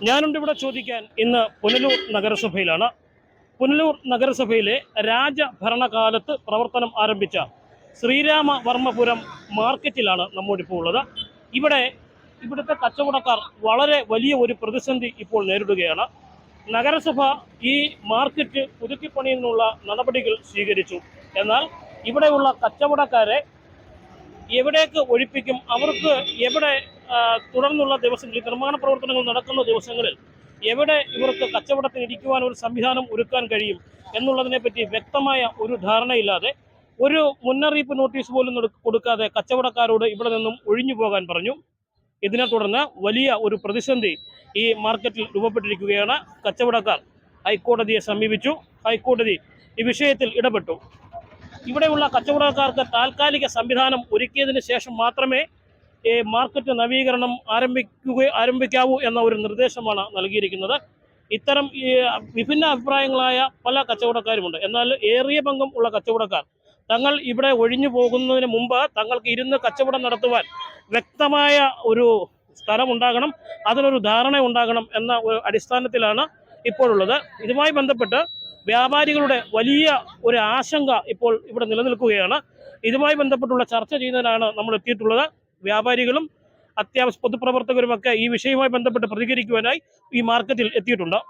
ഞാനുണ്ട് ഇവിടെ ചോദിക്കാൻ ഇന്ന് പുനലൂർ നഗരസഭയിലാണ്. പുനലൂർ നഗരസഭയിലെ രാജഭരണകാലത്ത് പ്രവർത്തനം ആരംഭിച്ച ശ്രീരാമവർമ്മപുരം മാർക്കറ്റിലാണ് നമ്മോടിപ്പോൾ ഉള്ളത്. ഇവിടുത്തെ കച്ചവടക്കാർ വളരെ വലിയ ഒരു പ്രതിസന്ധി ഇപ്പോൾ നേരിടുകയാണ്. നഗരസഭ ഈ മാർക്കറ്റ് പുതുക്കിപ്പണിയുന്നതിനുള്ള നടപടികൾ സ്വീകരിച്ചു. എന്നാൽ ഇവിടെയുള്ള കച്ചവടക്കാരെ എവിടേക്ക് ഒഴിപ്പിക്കും, അവർക്ക് എവിടെ തുടർന്നുള്ള ദിവസങ്ങളിൽ നിർമ്മാണ പ്രവർത്തനങ്ങൾ നടക്കുന്ന ദിവസങ്ങളിൽ എവിടെ ഇവർക്ക് കച്ചവടത്തിന് ഇരിക്കുവാൻ ഒരു സംവിധാനം ഒരുക്കാൻ കഴിയും എന്നുള്ളതിനെപ്പറ്റി വ്യക്തമായ ഒരു ധാരണയില്ലാതെ, ഒരു മുന്നറിയിപ്പ് നോട്ടീസ് പോലും കൊടുക്കാതെ കച്ചവടക്കാരോട് ഇവിടെ നിന്നും ഒഴിഞ്ഞു പോകാൻ പറഞ്ഞു. ഇതിനെ തുടർന്ന് വലിയ ഒരു പ്രതിസന്ധി ഈ മാർക്കറ്റിൽ രൂപപ്പെട്ടിരിക്കുകയാണ്. കച്ചവടക്കാർ ഹൈക്കോടതിയെ സമീപിച്ചു. ഹൈക്കോടതി ഈ വിഷയത്തിൽ ഇടപെട്ടു. ഇവിടെയുള്ള കച്ചവടക്കാർക്ക് താൽക്കാലിക സംവിധാനം ഒരുക്കിയതിന് ശേഷം മാത്രമേ മാർക്കറ്റ് നവീകരണം ആരംഭിക്കാവൂ എന്ന ഒരു നിർദ്ദേശമാണ് നൽകിയിരിക്കുന്നത്. ഇത്തരം വിഭിന്ന അഭിപ്രായങ്ങളായ പല കച്ചവടക്കാരുമുണ്ട്. എന്നാൽ ഏറിയ പങ്കും ഉള്ള കച്ചവടക്കാർ തങ്ങൾ ഇവിടെ ഒഴിഞ്ഞു പോകുന്നതിന് മുമ്പ് തങ്ങൾക്ക് ഇരുന്ന് കച്ചവടം നടത്തുവാൻ വ്യക്തമായ ഒരു സ്ഥലമുണ്ടാകണം, അതിനൊരു ധാരണ ഉണ്ടാകണം എന്ന ഒരു അടിസ്ഥാനത്തിലാണ് ഇപ്പോഴുള്ളത്. ഇതുമായി ബന്ധപ്പെട്ട് വ്യാപാരികളുടെ വലിയ ഒരു ആശങ്ക ഇപ്പോൾ ഇവിടെ നിലനിൽക്കുകയാണ്. ഇതുമായി ബന്ധപ്പെട്ടുള്ള ചർച്ച ചെയ്യുന്നതിനാണ് നമ്മൾ എത്തിയിട്ടുള്ളത്. വ്യാപാരികളും അത്യാവശ്യ പൊതുപ്രവർത്തകരുമൊക്കെ ഈ വിഷയവുമായി ബന്ധപ്പെട്ട് പ്രതികരിക്കുവാനായി ഈ മാർക്കറ്റിൽ എത്തിയിട്ടുണ്ട്.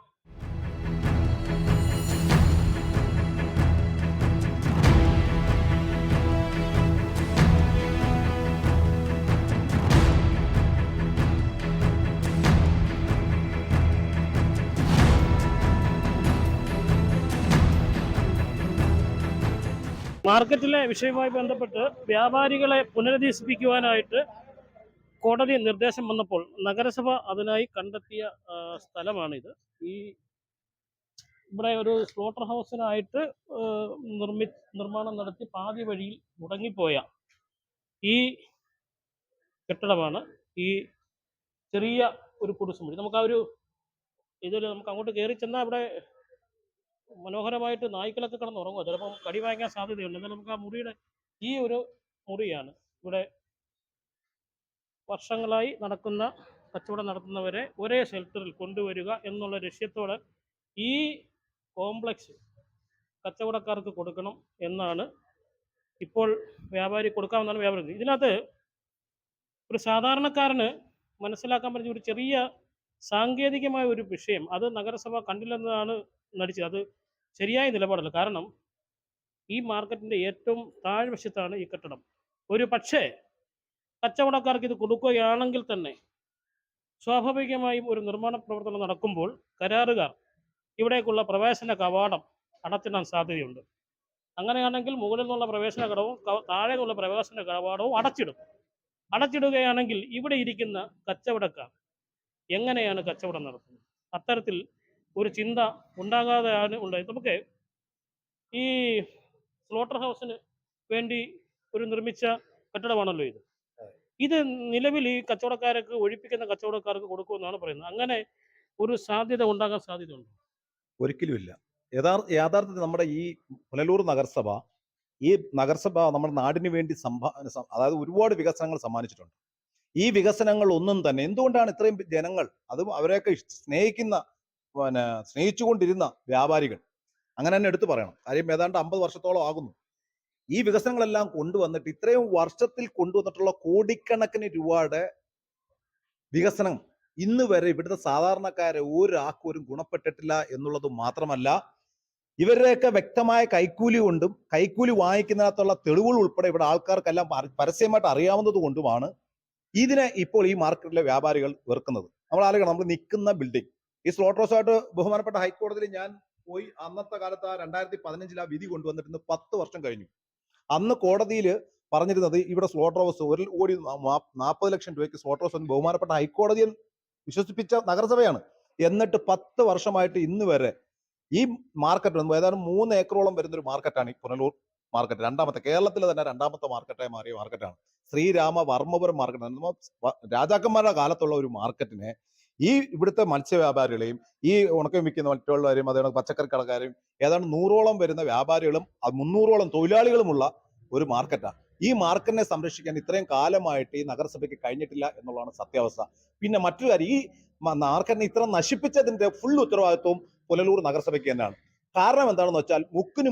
മാർക്കറ്റിലെ വിഷയവുമായി ബന്ധപ്പെട്ട് വ്യാപാരികളെ പുനരധിവസിപ്പിക്കുവാനായിട്ട് കോടതി നിർദ്ദേശം വന്നപ്പോൾ നഗരസഭ അതിനായി കണ്ടെത്തിയ സ്ഥലമാണിത്. ഇവിടെ ഒരു സ്ലോട്ടർ ഹൗസിനായിട്ട് നിർമ്മാണം നടത്തി പാതി വഴിയിൽ മുടങ്ങിപ്പോയ ഈ കെട്ടിടമാണ് ഈ ചെറിയ ഒരു കുടിസുമുറി. നമുക്ക് അങ്ങോട്ട് കയറി ചെന്നാൽ ഇവിടെ മനോഹരമായിട്ട് നായ്ക്കളൊക്കെ കിടന്ന് ഉറങ്ങുക. ചിലപ്പം കടി വാങ്ങിക്കാൻ സാധ്യതയുണ്ട്. എന്നാൽ നമുക്ക് ആ മുറിയുടെ ഈ ഒരു മുറിയാണ് ഇവിടെ വർഷങ്ങളായി കച്ചവടം നടത്തുന്നവരെ ഒരേ ഷെൽട്ടറിൽ കൊണ്ടുവരിക എന്നുള്ള ലക്ഷ്യത്തോടെ ഈ കോംപ്ലക്സ് കച്ചവടക്കാർക്ക് കൊടുക്കണം എന്നാണ് ഇപ്പോൾ കൊടുക്കാമെന്നാണ് വ്യാപാരി. ഇതിനകത്ത് ഒരു സാധാരണക്കാരന് മനസ്സിലാക്കാൻ പറ്റുന്ന ഒരു ചെറിയ സാങ്കേതികമായ ഒരു വിഷയം, അത് നഗരസഭ കണ്ടില്ലെന്നതാണ് നടിച്ചത്. അത് ശരിയായ നിലപാടല്ല. കാരണം ഈ മാർക്കറ്റിൻ്റെ ഏറ്റവും താഴ്വശത്താണ് ഈ കെട്ടിടം. ഒരു പക്ഷേ കച്ചവടക്കാർക്ക് ഇത് കൊടുക്കുകയാണെങ്കിൽ തന്നെ സ്വാഭാവികമായും ഒരു നിർമ്മാണ പ്രവർത്തനം നടക്കുമ്പോൾ കരാറുകാർ ഇവിടേക്കുള്ള പ്രവേശന കവാടം അടച്ചിടാൻ സാധ്യതയുണ്ട്. അങ്ങനെയാണെങ്കിൽ മുകളിൽ നിന്നുള്ള പ്രവേശന കടവും താഴെ നിന്നുള്ള പ്രവേശന കവാടവും അടച്ചിടുകയാണെങ്കിൽ ഇവിടെ ഇരിക്കുന്ന കച്ചവടക്കാർ എങ്ങനെയാണ് കച്ചവടം നടത്തുന്നത്? അത്തരത്തിൽ ഒരു ചിന്ത ഉണ്ടാകാതെയാണ് ഉണ്ടായത്. നമുക്ക് ഈ സ്ലോട്ടർ ഹൗസിന് വേണ്ടി നിർമ്മിച്ച കെട്ടിടമാണല്ലോ ഇത് നിലവിൽ ഈ ഒഴിപ്പിക്കുന്ന കച്ചവടക്കാർക്ക് കൊടുക്കുമെന്നാണ് പറയുന്നത്. അങ്ങനെ ഒരു സാധ്യത ഉണ്ടാകാൻ സാധ്യതയുണ്ട്? ഒരിക്കലുമില്ല. യാഥാർത്ഥ്യത്തിൽ നമ്മുടെ ഈ പുനലൂർ നഗരസഭ നമ്മുടെ നാടിന് വേണ്ടി അതായത് ഒരുപാട് വികസനങ്ങൾ സമ്മാനിച്ചിട്ടുണ്ട്. ഈ വികസനങ്ങൾ ഒന്നും തന്നെ എന്തുകൊണ്ടാണ് ഇത്രയും ജനങ്ങൾ, അതും അവരെയൊക്കെ സ്നേഹിച്ചുകൊണ്ടിരുന്ന വ്യാപാരികൾ, അങ്ങനെ തന്നെ എടുത്തു പറയണം. കാര്യം ഏതാണ്ട് 50 വർഷത്തോളം ആകുന്നു ഈ വികസനങ്ങളെല്ലാം കൊണ്ടുവന്നിട്ട്, ഇത്രയും വർഷത്തിൽ കൊണ്ടുവന്നിട്ടുള്ള കോടിക്കണക്കിന് രൂപയുടെ വികസനം ഇന്ന് വരെ ഇവിടുത്തെ സാധാരണക്കാരെ ഒരാൾക്കും ഗുണപ്പെട്ടിട്ടില്ല എന്നുള്ളത് മാത്രമല്ല, ഇവരുടെയൊക്കെ വ്യക്തമായ കൈക്കൂലി വാങ്ങിക്കുന്നതിനകത്തുള്ള തെളിവുകൾ ഉൾപ്പെടെ ഇവിടെ ആൾക്കാർക്കെല്ലാം പരസ്യമായിട്ട് അറിയാവുന്നത് കൊണ്ടുമാണ് ഇതിനെ ഇപ്പോൾ ഈ മാർക്കറ്റിലെ വ്യാപാരികൾ വെറുക്കുന്നത്. നമ്മൾ നിൽക്കുന്ന ബിൽഡിംഗ്, ഈ സ്ലോട്ടർ ഹൗസായിട്ട് ബഹുമാനപ്പെട്ട ഹൈക്കോടതിയിൽ ഞാൻ പോയി. അന്നത്തെ കാലത്ത് 2015 ആ വിധി കൊണ്ടുവന്നിട്ട് 10 വർഷം കഴിഞ്ഞു. അന്ന് കോടതിയിൽ പറഞ്ഞിരുന്നത് ഇവിടെ സ്ലോട്ടർ ഹൗസ് 1,40 ലക്ഷം രൂപയ്ക്ക് സ്ലോട്ടർ ഹൗസ് ബഹുമാനപ്പെട്ട ഹൈക്കോടതിയിൽ വിശ്വസിപ്പിച്ച നഗരസഭയാണ്. എന്നിട്ട് 10 വർഷമായിട്ട് ഇന്ന് വരെ ഈ മാർക്കറ്റ് ഏതാണ്ട് 3 ഏക്കറോളം വരുന്ന ഒരു മാർക്കറ്റാണ് ഈ പുനലൂർ മാർക്കറ്റ്. കേരളത്തിലെ തന്നെ രണ്ടാമത്തെ മാർക്കറ്റായി മാറിയ മാർക്കറ്റാണ് ശ്രീരാമവർമ്മപുരം മാർക്കറ്റ്. രാജാക്കന്മാരുടെ കാലത്തുള്ള ഒരു മാർക്കറ്റിനെ ഈ ഇവിടുത്തെ മത്സ്യവ്യാപാരികളെയും ഈ ഉണക്കം വിൽക്കുന്ന മറ്റുള്ളവരെയും അതേ പച്ചക്കറി കടക്കാരെയും ഏതാണ്ട് 100ഓളം വരുന്ന വ്യാപാരികളും 300ഓളം തൊഴിലാളികളുമുള്ള ഒരു മാർക്കറ്റാണ്. ഈ മാർക്കറ്റിനെ സംരക്ഷിക്കാൻ ഇത്രയും കാലമായിട്ട് ഈ നഗരസഭയ്ക്ക് കഴിഞ്ഞിട്ടില്ല എന്നുള്ളതാണ് സത്യാവസ്ഥ. പിന്നെ മറ്റൊരു കാര്യം, ഈ മാർക്കറ്റിനെ ഇത്ര നശിപ്പിച്ചതിന്റെ ഫുൾ ഉത്തരവാദിത്വവും പുനലൂർ നഗരസഭയ്ക്ക് തന്നെയാണ്. കാരണം എന്താണെന്ന് വെച്ചാൽ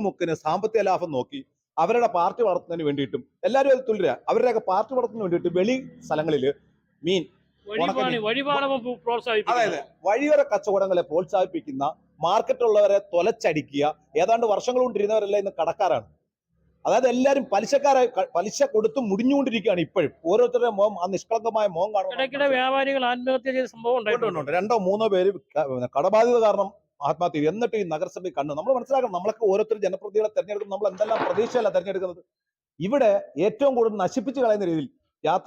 മുക്കിന് സാമ്പത്തിക ലാഭം നോക്കി അവരുടെ പാർട്ടി വളർത്തുന്നതിന് വേണ്ടിയിട്ടും എല്ലാവരും അത് തുല്യരാ. അവരുടെയൊക്കെ പാർട്ടി വളർത്തുന്നതിന് വേണ്ടിയിട്ട് വെളി സ്ഥലങ്ങളിൽ മീൻ, അതായത് വഴിയോര കച്ചവടങ്ങളെ പ്രോത്സാഹിപ്പിക്കുന്ന, മാർക്കറ്റുള്ളവരെ തൊലച്ചടിക്കുക, ഏതാണ്ട് വർഷങ്ങൾ കൊണ്ടിരുന്നവരെല്ലാം ഇന്ന് കടക്കാരാണ്. അതായത് എല്ലാവരും പലിശ കൊടുത്ത് മുടിഞ്ഞുകൊണ്ടിരിക്കുകയാണ്. ഇപ്പോഴും ഓരോരുത്തരുടെ മുഖം ആ നിഷ്കളങ്കമായ മുഖം കാണുമ്പോൾ വ്യാപാരികൾ ആത്മഹത്യ ചെയ്ത സംഭവം ഉണ്ട്. 2-3 പേര് കടബാധ്യത കാരണം ആത്മഹത്യ ചെയ്തു. എന്നിട്ട് ഈ നഗരസഭയിൽ കണ്ടു. നമ്മൾ മനസ്സിലാക്കണം, നമ്മളൊക്കെ ഓരോരുത്തർ ജനപ്രതിനിധികളെ തെരഞ്ഞെടുക്കും, നമ്മൾ എന്തെല്ലാം പ്രതീക്ഷയല്ല തെരഞ്ഞെടുക്കുന്നത്. ഇവിടെ ഏറ്റവും കൂടുതൽ നശിപ്പിച്ച് കളയുന്ന രീതിയിൽ,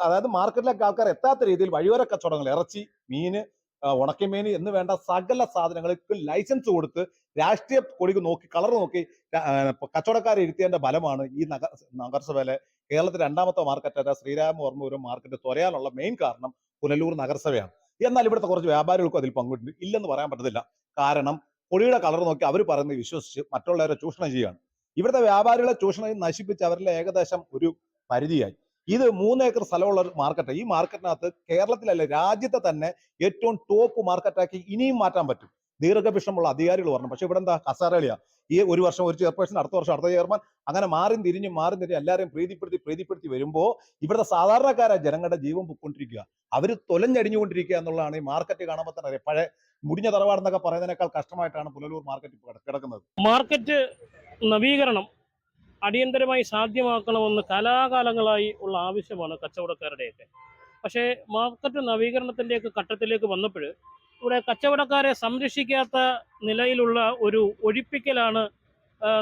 അതായത് മാർക്കറ്റിലേക്ക് ആൾക്കാർ എത്താത്ത രീതിയിൽ വഴിയോര കച്ചവടങ്ങൾ, ഇറച്ചി, മീന്, ഉണക്കമീൻ എന്ന് വേണ്ട സകല സാധനങ്ങൾക്ക് ലൈസൻസ് കൊടുത്ത് രാഷ്ട്രീയ കൊടിക്ക് നോക്കി, കളർ നോക്കി കച്ചവടക്കാരെ ഇരുത്തിയതിന്റെ ഫലമാണ് ഈ നഗരസഭയിലെ കേരളത്തിലെ 2ാമത്തെ മാർക്കറ്റായ ശ്രീരാമവർമ്മപുരം മാർക്കറ്റ് തുറയാനുള്ള മെയിൻ കാരണം പുനലൂർ നഗരസഭയാണ്. എന്നാൽ ഇവിടുത്തെ കുറച്ച് വ്യാപാരികൾക്കും അതിൽ പങ്കുണ്ട്, ഇല്ലെന്ന് പറയാൻ പറ്റത്തില്ല. കാരണം പൊടിയുടെ കളർ നോക്കി അവർ പറയുന്നത് വിശ്വസിച്ച് മറ്റുള്ളവരെ ചൂഷണം ചെയ്യുകയാണ്. ഇവിടുത്തെ വ്യാപാരികളെ ചൂഷണം നശിപ്പിച്ച് അവരിലെ ഏകദേശം ഒരു പരിധിയായി. ഇത് 3 ഏക്കർ സ്ഥലമുള്ള ഒരു മാർക്കറ്റ്. ഈ മാർക്കറ്റിനകത്ത് കേരളത്തിലല്ല രാജ്യത്തെ തന്നെ ഏറ്റവും ടോപ്പ് മാർക്കറ്റാക്കി ഇനിയും മാറ്റാൻ പറ്റും. ദീർഘവിഷമുള്ള അധികാരികൾ പറഞ്ഞു. പക്ഷെ ഇവിടെ എന്താ കസാരകളിയാ. ഈ ഒരു വർഷം ഒരു ചെയർപേഴ്സൺ, അടുത്ത വർഷം അടുത്ത ചെയർമാൻ, അങ്ങനെ മാറി തിരിഞ്ഞ് എല്ലാവരെയും പ്രീതിപ്പെടുത്തി വരുമ്പോൾ ഇവിടുത്തെ സാധാരണക്കാരായ ജനങ്ങളുടെ ജീവൻ പൊയ്ക്കൊണ്ടിരിക്കുക. അവർ തൊലഞ്ഞടിഞ്ഞുകൊണ്ടിരിക്കുക എന്നുള്ളതാണ് ഈ മാർക്കറ്റ് കാണുമ്പോൾ തന്നെ അറിയാം. പഴയ മുടിഞ്ഞ തറവാടെന്നൊക്കെ പറയുന്നതിനേക്കാൾ കഷ്ടമായിട്ടാണ് പുനലൂർ മാർക്കറ്റ് കിടക്കുന്നത്. മാർക്കറ്റ് നവീകരണം അടിയന്തരമായി സാധ്യമാക്കണമെന്ന് കാലാകാലങ്ങളായി ഉള്ള ആവശ്യമാണ് കച്ചവടക്കാരുടെയൊക്കെ. പക്ഷേ മാർക്കറ്റ് നവീകരണത്തിൻ്റെയൊക്കെ ഘട്ടത്തിലേക്ക് വന്നപ്പോൾ ഇവിടെ കച്ചവടക്കാരെ സംരക്ഷിക്കാത്ത നിലയിലുള്ള ഒരു ഒഴിപ്പിക്കലാണ്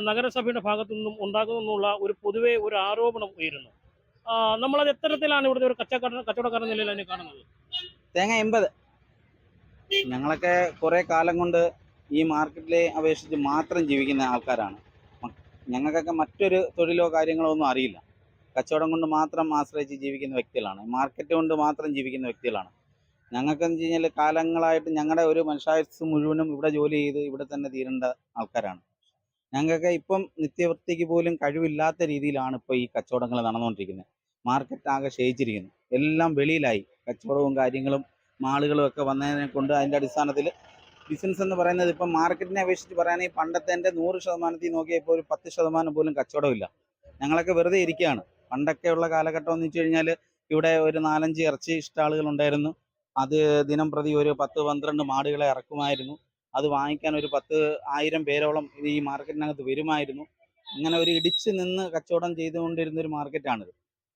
നഗരസഭയുടെ ഭാഗത്തു നിന്നും ഉണ്ടാകുമെന്നുള്ള ഒരു പൊതുവെ ഒരു ആരോപണം ഉയരുന്നു. നമ്മളത് എത്തരത്തിലാണ് ഇവിടുത്തെ ഒരു കച്ചവടക്കാരൻ നിലയിൽ അതിനെ കാണുന്നത്? തേങ്ങ 80. ഞങ്ങളൊക്കെ കുറെ കാലം കൊണ്ട് ഈ മാർക്കറ്റിലെ അപേക്ഷിച്ച് മാത്രം ജീവിക്കുന്ന ആൾക്കാരാണ്. ഞങ്ങൾക്കൊക്കെ മറ്റൊരു തൊഴിലോ കാര്യങ്ങളോ ഒന്നും അറിയില്ല. കച്ചവടം കൊണ്ട് മാത്രം ആശ്രയിച്ച് ജീവിക്കുന്ന വ്യക്തികളാണ്. മാർക്കറ്റ് കൊണ്ട് മാത്രം ജീവിക്കുന്ന വ്യക്തികളാണ്. ഞങ്ങൾക്കെന്ന് വെച്ച് കഴിഞ്ഞാൽ കാലങ്ങളായിട്ട് ഞങ്ങളുടെ ഒരു മനുഷ്യായുസ്സ് മുഴുവനും ഇവിടെ ജോലി ചെയ്ത് ഇവിടെ തന്നെ തീരേണ്ട ആൾക്കാരാണ്. ഞങ്ങൾക്ക് ഇപ്പം നിത്യവൃത്തിക്ക് പോലും കഴിവില്ലാത്ത രീതിയിലാണ് ഇപ്പോൾ ഈ കച്ചവടങ്ങൾ നടന്നുകൊണ്ടിരിക്കുന്നത്. മാർക്കറ്റ് ആകെ ക്ഷയിച്ചിരിക്കുന്നു. എല്ലാം വെളിയിലായി. കച്ചവടവും കാര്യങ്ങളും മാളുകളും ഒക്കെ വന്നതിനെ കൊണ്ട് അതിൻ്റെ അടിസ്ഥാനത്തിൽ ബിസിനസ് എന്ന് പറയുന്നത് ഇപ്പം മാർക്കറ്റിനെ അപേക്ഷിച്ച് പറയുകയാണെങ്കിൽ പണ്ടത്തെ 100% നോക്കിയാൽ ഇപ്പോൾ ഒരു 10% പോലും കച്ചവടമില്ല. ഞങ്ങളൊക്കെ വെറുതെ ഇരിക്കുകയാണ്. പണ്ടൊക്കെയുള്ള കാലഘട്ടം എന്ന് വെച്ച് കഴിഞ്ഞാൽ ഇവിടെ ഒരു 4-5 ഇറച്ചി സ്റ്റാളുകൾ ഉണ്ടായിരുന്നു. അത് ദിനം പ്രതി ഒരു 10-12 മാടുകളെ ഇറക്കുമായിരുന്നു. അത് വാങ്ങിക്കാൻ ഒരു 10,000 പേരോളം ഈ മാർക്കറ്റിനകത്ത് വരുമായിരുന്നു. അങ്ങനെ ഒരു ഇടിച്ച് നിന്ന് കച്ചവടം ചെയ്തുകൊണ്ടിരുന്നൊരു മാർക്കറ്റാണിത്.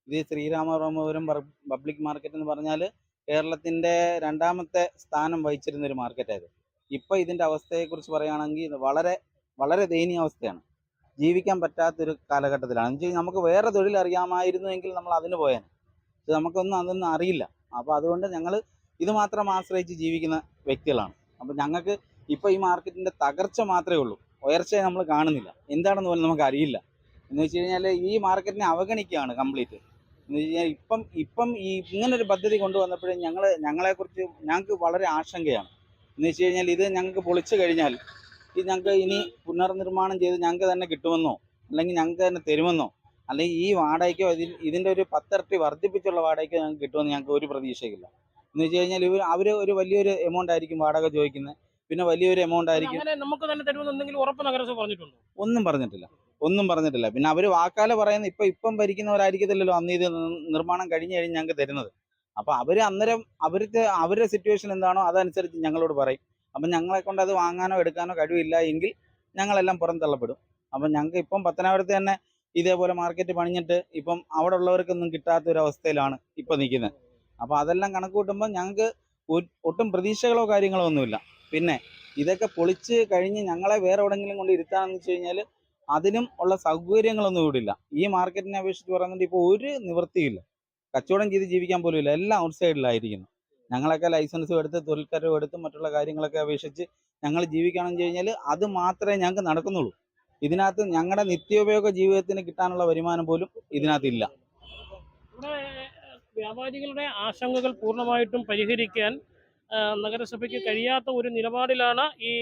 ഇത് ശ്രീരാമവർമ്മപുരം പബ്ലിക് മാർക്കറ്റ് എന്ന് പറഞ്ഞാൽ കേരളത്തിൻ്റെ 2ാമത്തെ സ്ഥാനം വഹിച്ചിരുന്നൊരു മാർക്കറ്റായത്. ഇപ്പോൾ ഇതിൻ്റെ അവസ്ഥയെക്കുറിച്ച് പറയുകയാണെങ്കിൽ ഇത് വളരെ വളരെ ദയനീയ അവസ്ഥയാണ്. ജീവിക്കാൻ പറ്റാത്തൊരു കാലഘട്ടത്തിലാണ്. എന്ന് വെച്ചാൽ നമുക്ക് വേറെ തൊഴിൽ അറിയാമായിരുന്നുവെങ്കിൽ നമ്മൾ അതിന് പോയാൽ, അതൊന്നും അറിയില്ല. അപ്പോൾ അതുകൊണ്ട് ഞങ്ങൾ ഇത് മാത്രം ആശ്രയിച്ച് ജീവിക്കുന്ന വ്യക്തികളാണ്. അപ്പോൾ ഞങ്ങൾക്ക് ഇപ്പോൾ ഈ മാർക്കറ്റിൻ്റെ തകർച്ച മാത്രമേ ഉള്ളൂ, ഉയർച്ചയെ നമ്മൾ കാണുന്നില്ല. എന്താണെന്ന് പോലും നമുക്ക് അറിയില്ല. എന്ന് വെച്ച് കഴിഞ്ഞാൽ ഈ മാർക്കറ്റിനെ അവഗണിക്കുകയാണ് കംപ്ലീറ്റ്. എന്ന് വെച്ച് കഴിഞ്ഞാൽ ഇപ്പം ഈ ഇങ്ങനൊരു പദ്ധതി കൊണ്ടുവന്നപ്പോഴേ ഞങ്ങളെക്കുറിച്ച് ഞങ്ങൾക്ക് വളരെ ആശങ്കയാണ്. എന്ന് വെച്ച് കഴിഞ്ഞാൽ ഇത് ഞങ്ങൾക്ക് പൊളിച്ചു കഴിഞ്ഞാൽ ഇത് ഞങ്ങൾക്ക് ഇനി പുനർനിർമ്മാണം ചെയ്ത് ഞങ്ങൾക്ക് തന്നെ കിട്ടുമെന്നോ അല്ലെങ്കിൽ ഞങ്ങൾക്ക് തന്നെ തരുമെന്നോ അല്ലെങ്കിൽ ഈ വാടകയ്ക്കോ ഇതിൻ്റെ ഒരു 10 ഇരട്ടി വർദ്ധിപ്പിച്ചുള്ള വാടകയ്ക്കോ ഞങ്ങൾക്ക് കിട്ടുമെന്ന് ഞങ്ങൾക്ക് ഒരു പ്രതീക്ഷയില്ല. എന്ന് വെച്ച് കഴിഞ്ഞാൽ അവർ ഒരു വലിയൊരു എമൗണ്ട് ആയിരിക്കും വാടക ചോദിക്കുന്നത്. പിന്നെ വലിയൊരു എമൗണ്ട് ആയിരിക്കും. നമുക്ക് തന്നെ തരുമെന്നുണ്ടെങ്കിൽ ഉറപ്പ് നഗരസഭ പറഞ്ഞിട്ടുണ്ടോ? ഒന്നും പറഞ്ഞിട്ടില്ല. പിന്നെ അവർ വാക്കാല പറയുന്ന ഇപ്പം ഭരിക്കുന്നവരായിരിക്കത്തില്ലല്ലോ അന്ന് ഇത് നിർമ്മാണം കഴിഞ്ഞ് ഞങ്ങൾക്ക് തരുന്നത്. അപ്പോൾ അവർ അന്നേരം അവരുടെ സിറ്റുവേഷൻ എന്താണോ അതനുസരിച്ച് ഞങ്ങളോട് പറയും. അപ്പം ഞങ്ങളെ കൊണ്ട് അത് വാങ്ങാനോ എടുക്കാനോ കഴിവില്ല എങ്കിൽ ഞങ്ങളെല്ലാം പുറന്തള്ളപ്പെടും. അപ്പം ഞങ്ങൾക്ക് ഇപ്പം പത്തനാപുരത്ത് തന്നെ ഇതേപോലെ മാർക്കറ്റ് പണിഞ്ഞിട്ട് ഇപ്പം അവിടെ ഉള്ളവർക്കൊന്നും കിട്ടാത്തൊരവസ്ഥയിലാണ് ഇപ്പം നിൽക്കുന്നത്. അപ്പോൾ അതെല്ലാം കണക്ക് കൂട്ടുമ്പോൾ ഞങ്ങൾക്ക് ഒട്ടും പ്രതീക്ഷകളോ കാര്യങ്ങളോ ഒന്നുമില്ല. പിന്നെ ഇതൊക്കെ പൊളിച്ച് കഴിഞ്ഞ് ഞങ്ങളെ വേറെ എവിടെയെങ്കിലും കൊണ്ട് ഇരുത്താമെന്ന് വെച്ച് കഴിഞ്ഞാൽ അതിനും ഉള്ള സൗകര്യങ്ങളൊന്നും ഇവിടെ ഇല്ല. ഈ മാർക്കറ്റിനെ അപേക്ഷിച്ച് പറയുന്നുണ്ട് ഇപ്പോൾ ഒരു നിവൃത്തിയില്ല. കച്ചവടം ചെയ്ത് ജീവിക്കാൻ പോലും ഇല്ല. എല്ലാം ഔട്ട് സൈഡിലായിരിക്കുന്നു. ഞങ്ങളൊക്കെ ലൈസൻസും എടുത്ത് തൊഴിൽക്കരവും എടുത്ത് മറ്റുള്ള കാര്യങ്ങളൊക്കെ അപേക്ഷിച്ച് ഞങ്ങൾ ജീവിക്കുകയാണെന്ന് വെച്ച് കഴിഞ്ഞാൽ അത് മാത്രമേ ഞങ്ങൾക്ക് നടക്കുന്നുള്ളൂ. ഇതിനകത്ത് ഞങ്ങളുടെ നിത്യോപയോഗ ജീവിതത്തിന് കിട്ടാനുള്ള വരുമാനം പോലും ഇതിനകത്തില്ല. ഇവിടെ വ്യാപാരികളുടെ ആശങ്കകൾ പൂർണ്ണമായിട്ടും പരിഹരിക്കാൻ നഗരസഭയ്ക്ക് കഴിയാത്ത ഒരു നിലപാടിലാണ് ഈ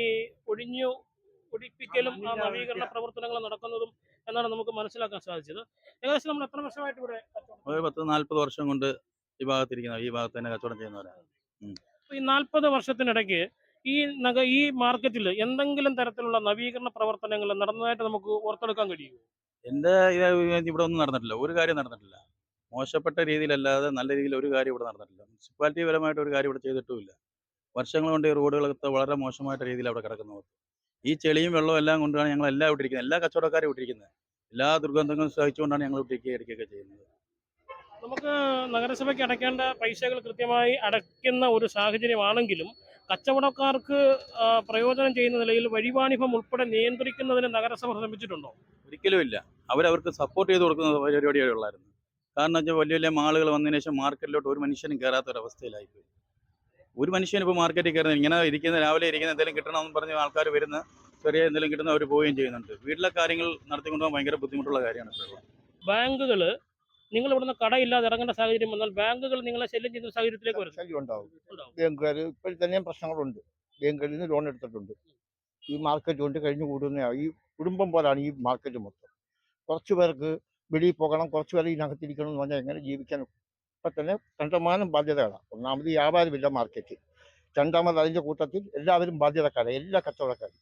ഒഴിപ്പിക്കലും നവീകരണ പ്രവർത്തനങ്ങൾ നടക്കുന്നതും എന്നാണ് നമുക്ക് മനസ്സിലാക്കാൻ സാധിച്ചത്. ഏകദേശം നമ്മൾ എത്ര വർഷമായിട്ട് ഇവിടെ? 10-40 വർഷം കൊണ്ട് ഈ ഭാഗത്ത് തന്നെ കച്ചവടം ചെയ്യുന്നവരാണ്. ഈ 40 വർഷത്തിനിടയ്ക്ക് ഈ മാർക്കറ്റിൽ എന്തെങ്കിലും തരത്തിലുള്ള നവീകരണ പ്രവർത്തനങ്ങൾ നടന്നതായിട്ട് നമുക്ക് ഓർത്തെടുക്കാൻ കഴിയും? എൻ്റെ ഇവിടെ ഒന്നും നടന്നിട്ടില്ല. ഒരു കാര്യം നടന്നിട്ടില്ല. മോശപ്പെട്ട രീതിയിലല്ലാതെ നല്ല രീതിയിൽ ഒരു കാര്യം ഇവിടെ നടന്നിട്ടില്ല. മുനിസിപ്പാലിറ്റി പരമായിട്ട് ഒരു കാര്യം ഇവിടെ ചെയ്തിട്ടുമില്ല. വർഷങ്ങൾ കൊണ്ട് ഈ റോഡുകളൊക്കെ വളരെ മോശമായിട്ട് രീതിയിൽ അവിടെ കിടക്കുന്നത്. ഈ ചെളിയും വെള്ളവും എല്ലാം കൊണ്ടാണ് ഞങ്ങളെല്ലാം ഇട്ടിരിക്കുന്നത്. എല്ലാ കച്ചവടക്കാരും ഇട്ടിരിക്കുന്നത്. എല്ലാ ദുർഗന്ധങ്ങളും സഹിച്ചുകൊണ്ടാണ് ഞങ്ങൾ ഇടിക്കുകയൊക്കെ ചെയ്യുന്നത്. നമുക്ക് നഗരസഭയ്ക്ക് അടയ്ക്കേണ്ട പൈസകൾ കൃത്യമായി അടയ്ക്കുന്ന ഒരു സാഹചര്യമാണെങ്കിലും കച്ചവടക്കാർക്ക് പ്രയോജനം ചെയ്യുന്ന നിലയിൽ വഴിവാണിഭം ഉൾപ്പെടെ നിയന്ത്രിക്കുന്നതിന് നഗരസഭ ശ്രമിച്ചിട്ടുണ്ടോ? ഒരിക്കലും ഇല്ല. അവർക്ക് സപ്പോർട്ട് ചെയ്ത് കൊടുക്കുന്ന പരിപാടിയേ ഉള്ളായിരുന്നു. കാരണം വെച്ചാൽ വലിയ വലിയ മാളുകൾ വന്നതിന് ശേഷം മാർക്കറ്റിലോട്ട് ഒരു മനുഷ്യനും കയറാത്തൊരവസ്ഥയിലായിപ്പോയി. ഒരു മനുഷ്യനും ഇപ്പോൾ മാർക്കറ്റിൽ കയറുന്നത് ഇങ്ങനെ ഇരിക്കുന്ന രാവിലെ ഇരിക്കുന്ന എന്തെങ്കിലും കിട്ടണമെന്ന് പറഞ്ഞ് ആൾക്കാർ വരുന്ന ചെറിയ എന്തെങ്കിലും കിട്ടുന്ന അവർ പോവുകയും ചെയ്യുന്നുണ്ട്. വീട്ടിലെ കാര്യങ്ങൾ നടത്തിക്കൊണ്ടുപോകാൻ ഭയങ്കര ബുദ്ധിമുട്ടുള്ള കാര്യമാണ് ഇപ്പോൾ ഉള്ളത്. ബാങ്കുകൾ നിങ്ങൾ ഇവിടുന്ന് കടയില്ലാതെ ഇറങ്ങേണ്ട സാഹചര്യം വന്നാൽ ബാങ്കുകൾ നിങ്ങളെ ശല്യം ചെയ്യുന്ന സാഹചര്യത്തിലേക്ക് വരും. ശല്യം ഉണ്ടാവും. ഉണ്ടാവും. ബാങ്കുകാർ ഇപ്പോൾ തന്നെ പ്രശ്നങ്ങളുണ്ട്. ബാങ്കുകളിൽ നിന്ന് ലോൺ എടുത്തിട്ടുണ്ട്. ഈ മാർക്കറ്റ് കൊണ്ട് കഴിഞ്ഞു കൂടുന്ന ഈ കുടുംബം പോലാണ് ഈ മാർക്കറ്റ് മൊത്തം. കുറച്ച് പേർക്ക് വെളിയിൽ പോകണം, കുറച്ച് പേർ ഇതിനകത്തിരിക്കണം എന്ന് പറഞ്ഞാൽ എങ്ങനെ ജീവിക്കാൻ? ഇപ്പം തന്നെ കണ്ടമാനം ബാധ്യതകളാണ്. ഒന്നാമത് വ്യാപാരമില്ല മാർക്കറ്റ്, രണ്ടാമത് അതിൻ്റെ കൂട്ടത്തിൽ എല്ലാവരും ബാധ്യതക്കാരാണ്, എല്ലാ കച്ചവടക്കാരും.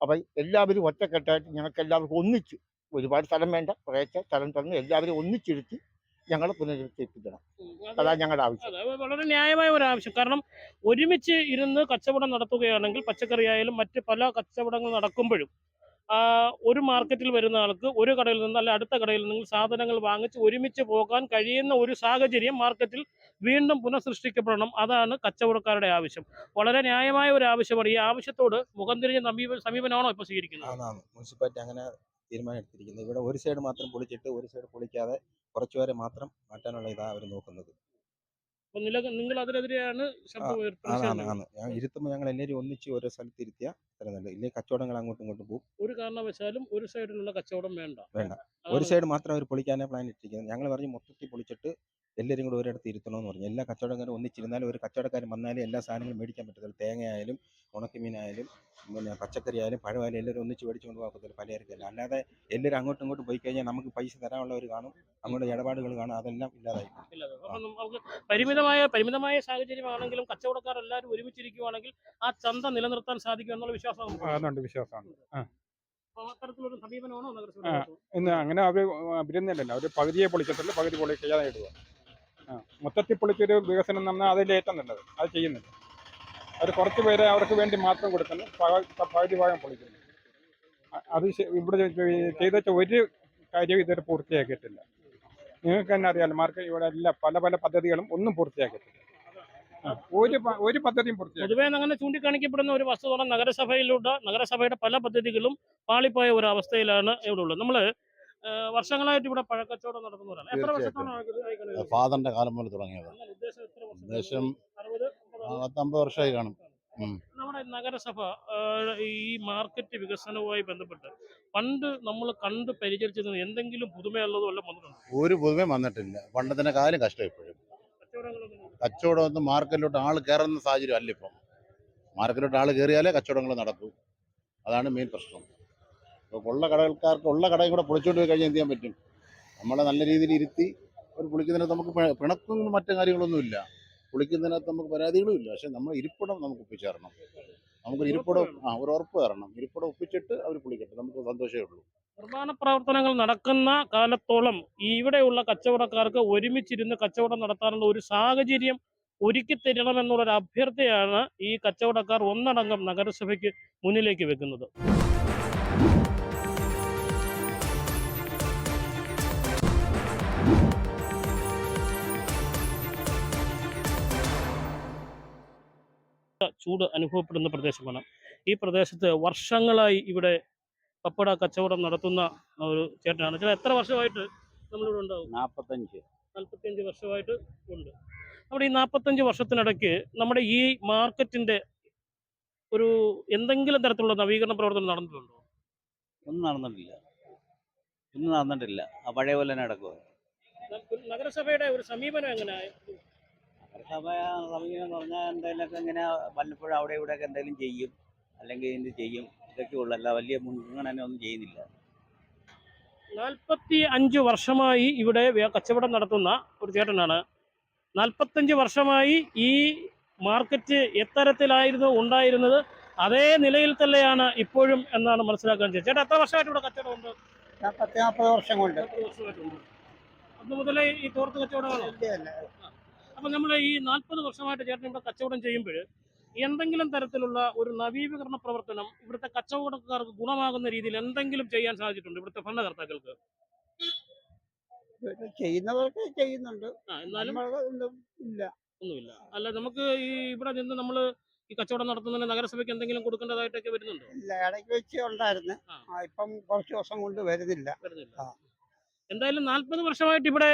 അപ്പം എല്ലാവരും ഒറ്റക്കെട്ടായിട്ട് ഞങ്ങൾക്ക് എല്ലാവർക്കും ഒന്നിച്ച്, ഒരുപാട് സ്ഥലം വേണ്ട, കുറേശ്ശെ സ്ഥലം തന്ന് എല്ലാവരും ഒന്നിച്ചിരുത്തി ഞങ്ങൾ പുനരുദ്ധരിപ്പിക്കണം. അതാണ് ഞങ്ങളുടെ ആവശ്യം. അത് വളരെ ന്യായമായ ഒരു ആവശ്യം. കാരണം ഒരുമിച്ച് ഇരുന്ന് കച്ചവടം നടത്തുകയാണെങ്കിൽ പച്ചക്കറി ആയാലും മറ്റ് പല കച്ചവടങ്ങൾ നടക്കുമ്പോഴും ഒരു മാർക്കറ്റിൽ വരുന്ന ആൾക്ക് ഒരു കടയിൽ നിന്ന് അല്ല അടുത്ത കടയിൽ നിന്ന് സാധനങ്ങൾ വാങ്ങിച്ച് ഒരുമിച്ച് പോകാൻ കഴിയുന്ന ഒരു സാഹചര്യം മാർക്കറ്റിൽ വീണ്ടും പുനഃസൃഷ്ടിക്കപ്പെടണം. അതാണ് കച്ചവടക്കാരുടെ ആവശ്യം. വളരെ ന്യായമായ ഒരു ആവശ്യമാണ്. ഈ ആവശ്യത്തോട് മുഖം തിരിഞ്ഞ സമീപനമാണോ ഇപ്പോൾ സ്വീകരിക്കുന്നത്? മുനിസിപ്പാലിറ്റി അങ്ങനെ തീരുമാനം എടുത്തിരിക്കുന്നത്. ഇവിടെ ഒരു സൈഡ് മാത്രം പൊളിച്ചിട്ട് ഒരു സൈഡ് പൊളിക്കാതെ കുറച്ച് പേരെ മാത്രം മാറ്റാനുള്ള ഇതാണ് അവർ നോക്കുന്നത്. അപ്പോൾ നിങ്ങൾ അതിനെതിരെയാണ് ശബ്ദം ഉയർത്തുന്നത്? ഞാൻ ഇരുത്തുമ്പോൾ ഞങ്ങൾ എല്ലാവരും ഒന്നിച്ച് ഓരോ സ്ഥലത്ത് ഇരുത്തിയ അത്ര നല്ലത്. ഇല്ലെങ്കിൽ കച്ചവടങ്ങൾ അങ്ങോട്ടും ഇങ്ങോട്ടും പോകും. ഒരു കാരണവശാലും ഒരു സൈഡിലുള്ള കച്ചവടം വേണ്ട. ഒരു സൈഡ് മാത്രം അവർ പൊളിക്കാനേ പ്ലാൻ ഇട്ടിരിക്കുന്നത്. ഞങ്ങൾ പറഞ്ഞ് മൊത്തത്തിൽ പൊളിച്ചിട്ട് എല്ലാവരും കൂടെ ഒരിടത്ത് ഇരുത്തണമെന്ന് പറഞ്ഞു. എല്ലാ കച്ചവടക്കാരും ഒന്നിച്ചിരുന്നാലും ഒരു കച്ചവടക്കാരൻ വന്നാലും എല്ലാ സാധനങ്ങളും മേടിക്കാൻ പറ്റത്തില്ല. തേങ്ങയായാലും ഉണക്കമീനായാലും പിന്നെ പച്ചക്കറി ആയാലും പഴമായാലും എല്ലാവരും ഒന്നിച്ച് മേടിച്ചുകൊണ്ട് പോകത്തില്ല, പലചരക്കല്ല. അല്ലാതെ എല്ലാവരും അങ്ങോട്ടും ഇങ്ങോട്ടും പോയി കഴിഞ്ഞാൽ നമുക്ക് പൈസ തരാനുള്ളവർ കാണും, അങ്ങോട്ട് ഇടപാടുകൾ കാണും, അതെല്ലാം ഇല്ലാതായി. അപ്പം നമുക്ക് പരിമിതമായ സാഹചര്യമാണെങ്കിലും കച്ചവടക്കാർ എല്ലാവരും ഒരുമിച്ചിരിക്കുവാണെങ്കിൽ ആ ചന്ത നിലനിർത്താൻ സാധിക്കും എന്നുള്ള വിശ്വാസം. വിശ്വാസമാണ്. അത്തരത്തിലൊരു സമീപനമാണോ നഗരസഭ? ഇന്ന് അങ്ങനെ അവർ വരുന്നില്ലല്ലോ. അവർ പകുതിയെ പൊളിച്ചിട്ടുള്ളൂ, പകുതി പൊളിക്കാതെ ഇടുക. മൊത്തത്തിൽ പൊളിച്ചൊരു വികസനം നമ്മൾ അതിലേറ്റം നല്ലത്. അത് ചെയ്യുന്നില്ല. അവർ കുറച്ച് പേരെ അവർക്ക് വേണ്ടി മാത്രം കൊടുക്കുന്നു, പകുതി ഭാഗം പൊളിക്കുന്നു. അത് ഇവിടെ ചെയ്ത ഒരു കാര്യം ഇതുവരെ പൂർത്തിയാക്കിയിട്ടില്ല. നിങ്ങൾക്ക് തന്നെ അറിയാമല്ലോ, മാർക്കറ്റ് ഇവിടെ എല്ലാ പല പല പദ്ധതികളും ഒന്നും പൂർത്തിയാക്കിയിട്ടില്ല. ഒരു പദ്ധതിയും പൂർത്തിയാക്കി. പൊതുവേ അങ്ങനെ ചൂണ്ടിക്കാണിക്കപ്പെടുന്ന ഒരു വസ്തുത നഗരസഭയുടെ പല പദ്ധതികളും പാളിപ്പോയ ഒരു അവസ്ഥയിലാണ് ഇവിടെ ഉള്ളത്. നമ്മള് വർഷങ്ങളായിട്ട് ഇവിടെ പഴക്കച്ചവടം നടത്തുന്നവരാണ്. എത്ര വർഷത്തോളം? ഫാദറിന്റെ കാലം മുതൽ തുടങ്ങിയത്. ഉദ്ദേശം 50 വർഷമായി കാണും. നമ്മുടെ നഗരസഭ ഈ മാർക്കറ്റ് വികസനവുമായി ബന്ധപ്പെട്ട് പണ്ട് നമ്മൾ കണ്ട് പരിചരിച്ചിരുന്നത് എന്തെങ്കിലും പുതുമയുള്ളതും വല്ലതും വന്നിട്ടുണ്ടോ? ഒരു പുതുമയും വന്നിട്ടില്ല. പണ്ടത്തിന്റെ കാലം കഷ്ടം. ഇപ്പോഴും കച്ചവടം ഒന്നും മാർക്കറ്റിലോട്ട് ആൾ കയറുന്ന സാഹചര്യം അല്ല. ഇപ്പം മാർക്കറ്റിലോട്ട് ആൾ കയറിയാലേ കച്ചവടങ്ങൾ നടക്കൂ. അതാണ് മെയിൻ പ്രശ്നം. ഇപ്പോൾ ഉള്ള കടകൾക്കാർക്ക് ഉള്ള കടയും കൂടെ പൊളിച്ചുകൊണ്ട് പോയി കഴിഞ്ഞാൽ എന്ത് ചെയ്യാൻ പറ്റും? നമ്മളെ നല്ല രീതിയിൽ ഇരുത്തി ഒരു പൊളിക്കുന്നതിനകത്ത് നമുക്ക് പിണക്കും മറ്റു കാര്യങ്ങളൊന്നുമില്ല. പൊളിക്കുന്നതിനകത്ത് നമുക്ക് പരാതികളും ഇല്ല. പക്ഷെ നമ്മൾ ഇരിപ്പിടം നമുക്ക് ഒപ്പിച്ചേരണം. നമുക്കൊരു ഇരിപ്പിടം ഒരു ഉറപ്പ് തരണം. ഇരിപ്പിടം ഒപ്പിച്ചിട്ട് അവർ പൊളിക്കട്ടെ, നമുക്ക് സന്തോഷമേ ഉള്ളൂ. നിർമ്മാണ പ്രവർത്തനങ്ങൾ നടക്കുന്ന കാലത്തോളം ഇവിടെയുള്ള കച്ചവടക്കാർക്ക് ഒരുമിച്ചിരുന്ന് കച്ചവടം നടത്താനുള്ള ഒരു സാഹചര്യം ഒരുക്കി തരണമെന്നുള്ളൊരു അഭ്യർത്ഥനയാണ് ഈ കച്ചവടക്കാർ ഒന്നടങ്കം നഗരസഭയ്ക്ക് മുന്നിലേക്ക് വെക്കുന്നത്. ചൂട് അനുഭവപ്പെടുന്ന പ്രദേശമാണ്. ഈ പ്രദേശത്ത് വർഷങ്ങളായി ഇവിടെ പപ്പട കച്ചവടം നടത്തുന്ന ഒരു ചേട്ടനാണ്. ചേട്ടാ, എത്ര വർഷമായിട്ട് നമ്മളിവിടെ ഉണ്ടാവും? 45 വർഷമായിട്ട് ഉണ്ട്. നമ്മുടെ ഈ 45 വർഷത്തിനിടയ്ക്ക് നമ്മുടെ ഈ മാർക്കറ്റിന്റെ ഒരു എന്തെങ്കിലും തരത്തിലുള്ള നവീകരണ പ്രവർത്തനം നടന്നിട്ടുണ്ടോ? ഒന്നും നടന്നിട്ടില്ല. പഴയ പോലെ തന്നെ നടക്കുക. നഗരസഭയുടെ ഒരു സമീപനം എങ്ങനെയാ? നഗരസഭ സമീപനം എന്ന് പറഞ്ഞാൽ എന്തെങ്കിലുമൊക്കെ ഇങ്ങനെ വല്ലപ്പോഴും അവിടെ ഇവിടെയൊക്കെ എന്തെങ്കിലും ചെയ്യും, അല്ലെങ്കിൽ എന്ത് ചെയ്യും, ഇതൊക്കെ ഉള്ളല്ല. വലിയ മുൻഗണന ഒന്നും ചെയ്യുന്നില്ല. 45 വർഷമായി ഇവിടെ കച്ചവടം നടത്തുന്ന ഒരു ചേട്ടനാണ്. 45 വർഷമായി ഈ മാർക്കറ്റ് എത്തരത്തിലായിരുന്നു ഉണ്ടായിരുന്നത് അതേ നിലയിൽ തന്നെയാണ് ഇപ്പോഴും എന്നാണ് മനസ്സിലാക്കാൻ ചെയ്യുന്നത്. ചേട്ടാ എത്ര വർഷമായിട്ട് ഇവിടെ കച്ചവടമുണ്ട്? 10-40 വർഷം കൊണ്ട്. അന്ന് മുതലേ ഈ തോർത്ത് കച്ചവടമാണോ? അപ്പൊ നമ്മൾ ഈ 40 വർഷമായിട്ട് ചേട്ടൻ ഇവിടെ കച്ചവടം ചെയ്യുമ്പോൾ എന്തെങ്കിലും തരത്തിലുള്ള ഒരു നവീകരണ പ്രവർത്തനം ഇവിടുത്തെ കച്ചവടക്കാർക്ക് ഗുണമാകുന്ന രീതിയിൽ എന്തെങ്കിലും ചെയ്യാൻ സാധിച്ചിട്ടുണ്ട് ഇവിടുത്തെ ഭരണകർത്താക്കൾക്ക്? ചെയ്യുന്നവർക്ക് ചെയ്യുന്നുണ്ട്, എന്നാലും ഒന്നും ഇല്ല. ഒന്നുമില്ല. അല്ല, നമുക്ക് ഈ ഇവിടെ നിന്ന് നമ്മൾ ഈ കച്ചവടം നടത്തുന്നതിന് നഗരസഭയ്ക്ക് എന്തെങ്കിലും കൊടുക്കേണ്ടതായിട്ടൊക്കെ വരുന്നുണ്ടോ? ഇല്ല, ഇടയ്ക്ക് വെച്ച് ഉണ്ടായിരുന്നു. ഇപ്പം കുറച്ച് ദിവസം കൊണ്ട് വരുന്നില്ല. എന്തായാലും 40 വർഷമായിട്ട് ഇവിടെ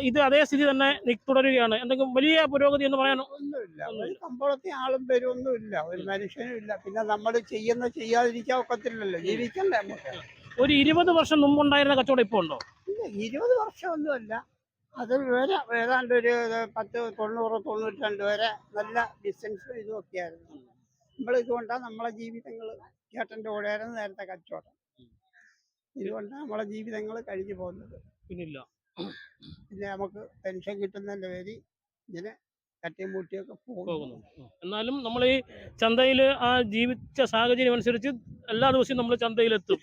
ഇത് അതേ സ്ഥിതി തന്നെ തുടരുകയാണ്. എന്തെങ്കിലും വലിയ പുരോഗതി എന്ന് പറയാനോ? ഒന്നുമില്ല. ഒരു കമ്പോളത്തിൽ ആളും പേരും ഒന്നുമില്ല, ഒരു മനുഷ്യനും ഇല്ല. പിന്നെ നമ്മൾ ചെയ്യാതിരിക്കാൻ ഒക്കത്തില്ലല്ലോ, ജീവിക്കണ്ടേ നമുക്ക്. ഒരു 20 വർഷം മുമ്പുണ്ടായിരുന്ന കച്ചവടം ഇപ്പോൾ ഉണ്ടോ? ഇല്ല, 20 വർഷമൊന്നുമല്ല. അത് ഏതാണ്ട് ഒരു 10-90-92 വരെ നല്ല ഡിസ്റ്റൻസ് ഇതൊക്കെയായിരുന്നു. ഇതുകൊണ്ടാണ് നമ്മളെ ജീവിതങ്ങൾ. ചേട്ടൻ്റെ കൂടെയായിരുന്നു നേരത്തെ കച്ചവടം. ഇതുകൊണ്ടാണ് നമ്മളെ ജീവിതങ്ങൾ കഴിഞ്ഞു പോകുന്നത്. പിന്നില്ല. പിന്നെ നമുക്ക് പെൻഷൻ കിട്ടുന്നതിൻ്റെ പേരിൽ ഇങ്ങനെ തട്ടിമൂട്ടിയൊക്കെ പോകുന്നു. എന്നാലും നമ്മൾ ഈ ചന്തയിൽ ആ ജീവിച്ച സാഹചര്യം അനുസരിച്ച് എല്ലാ ദിവസവും നമ്മൾ ചന്തയിലെത്തും.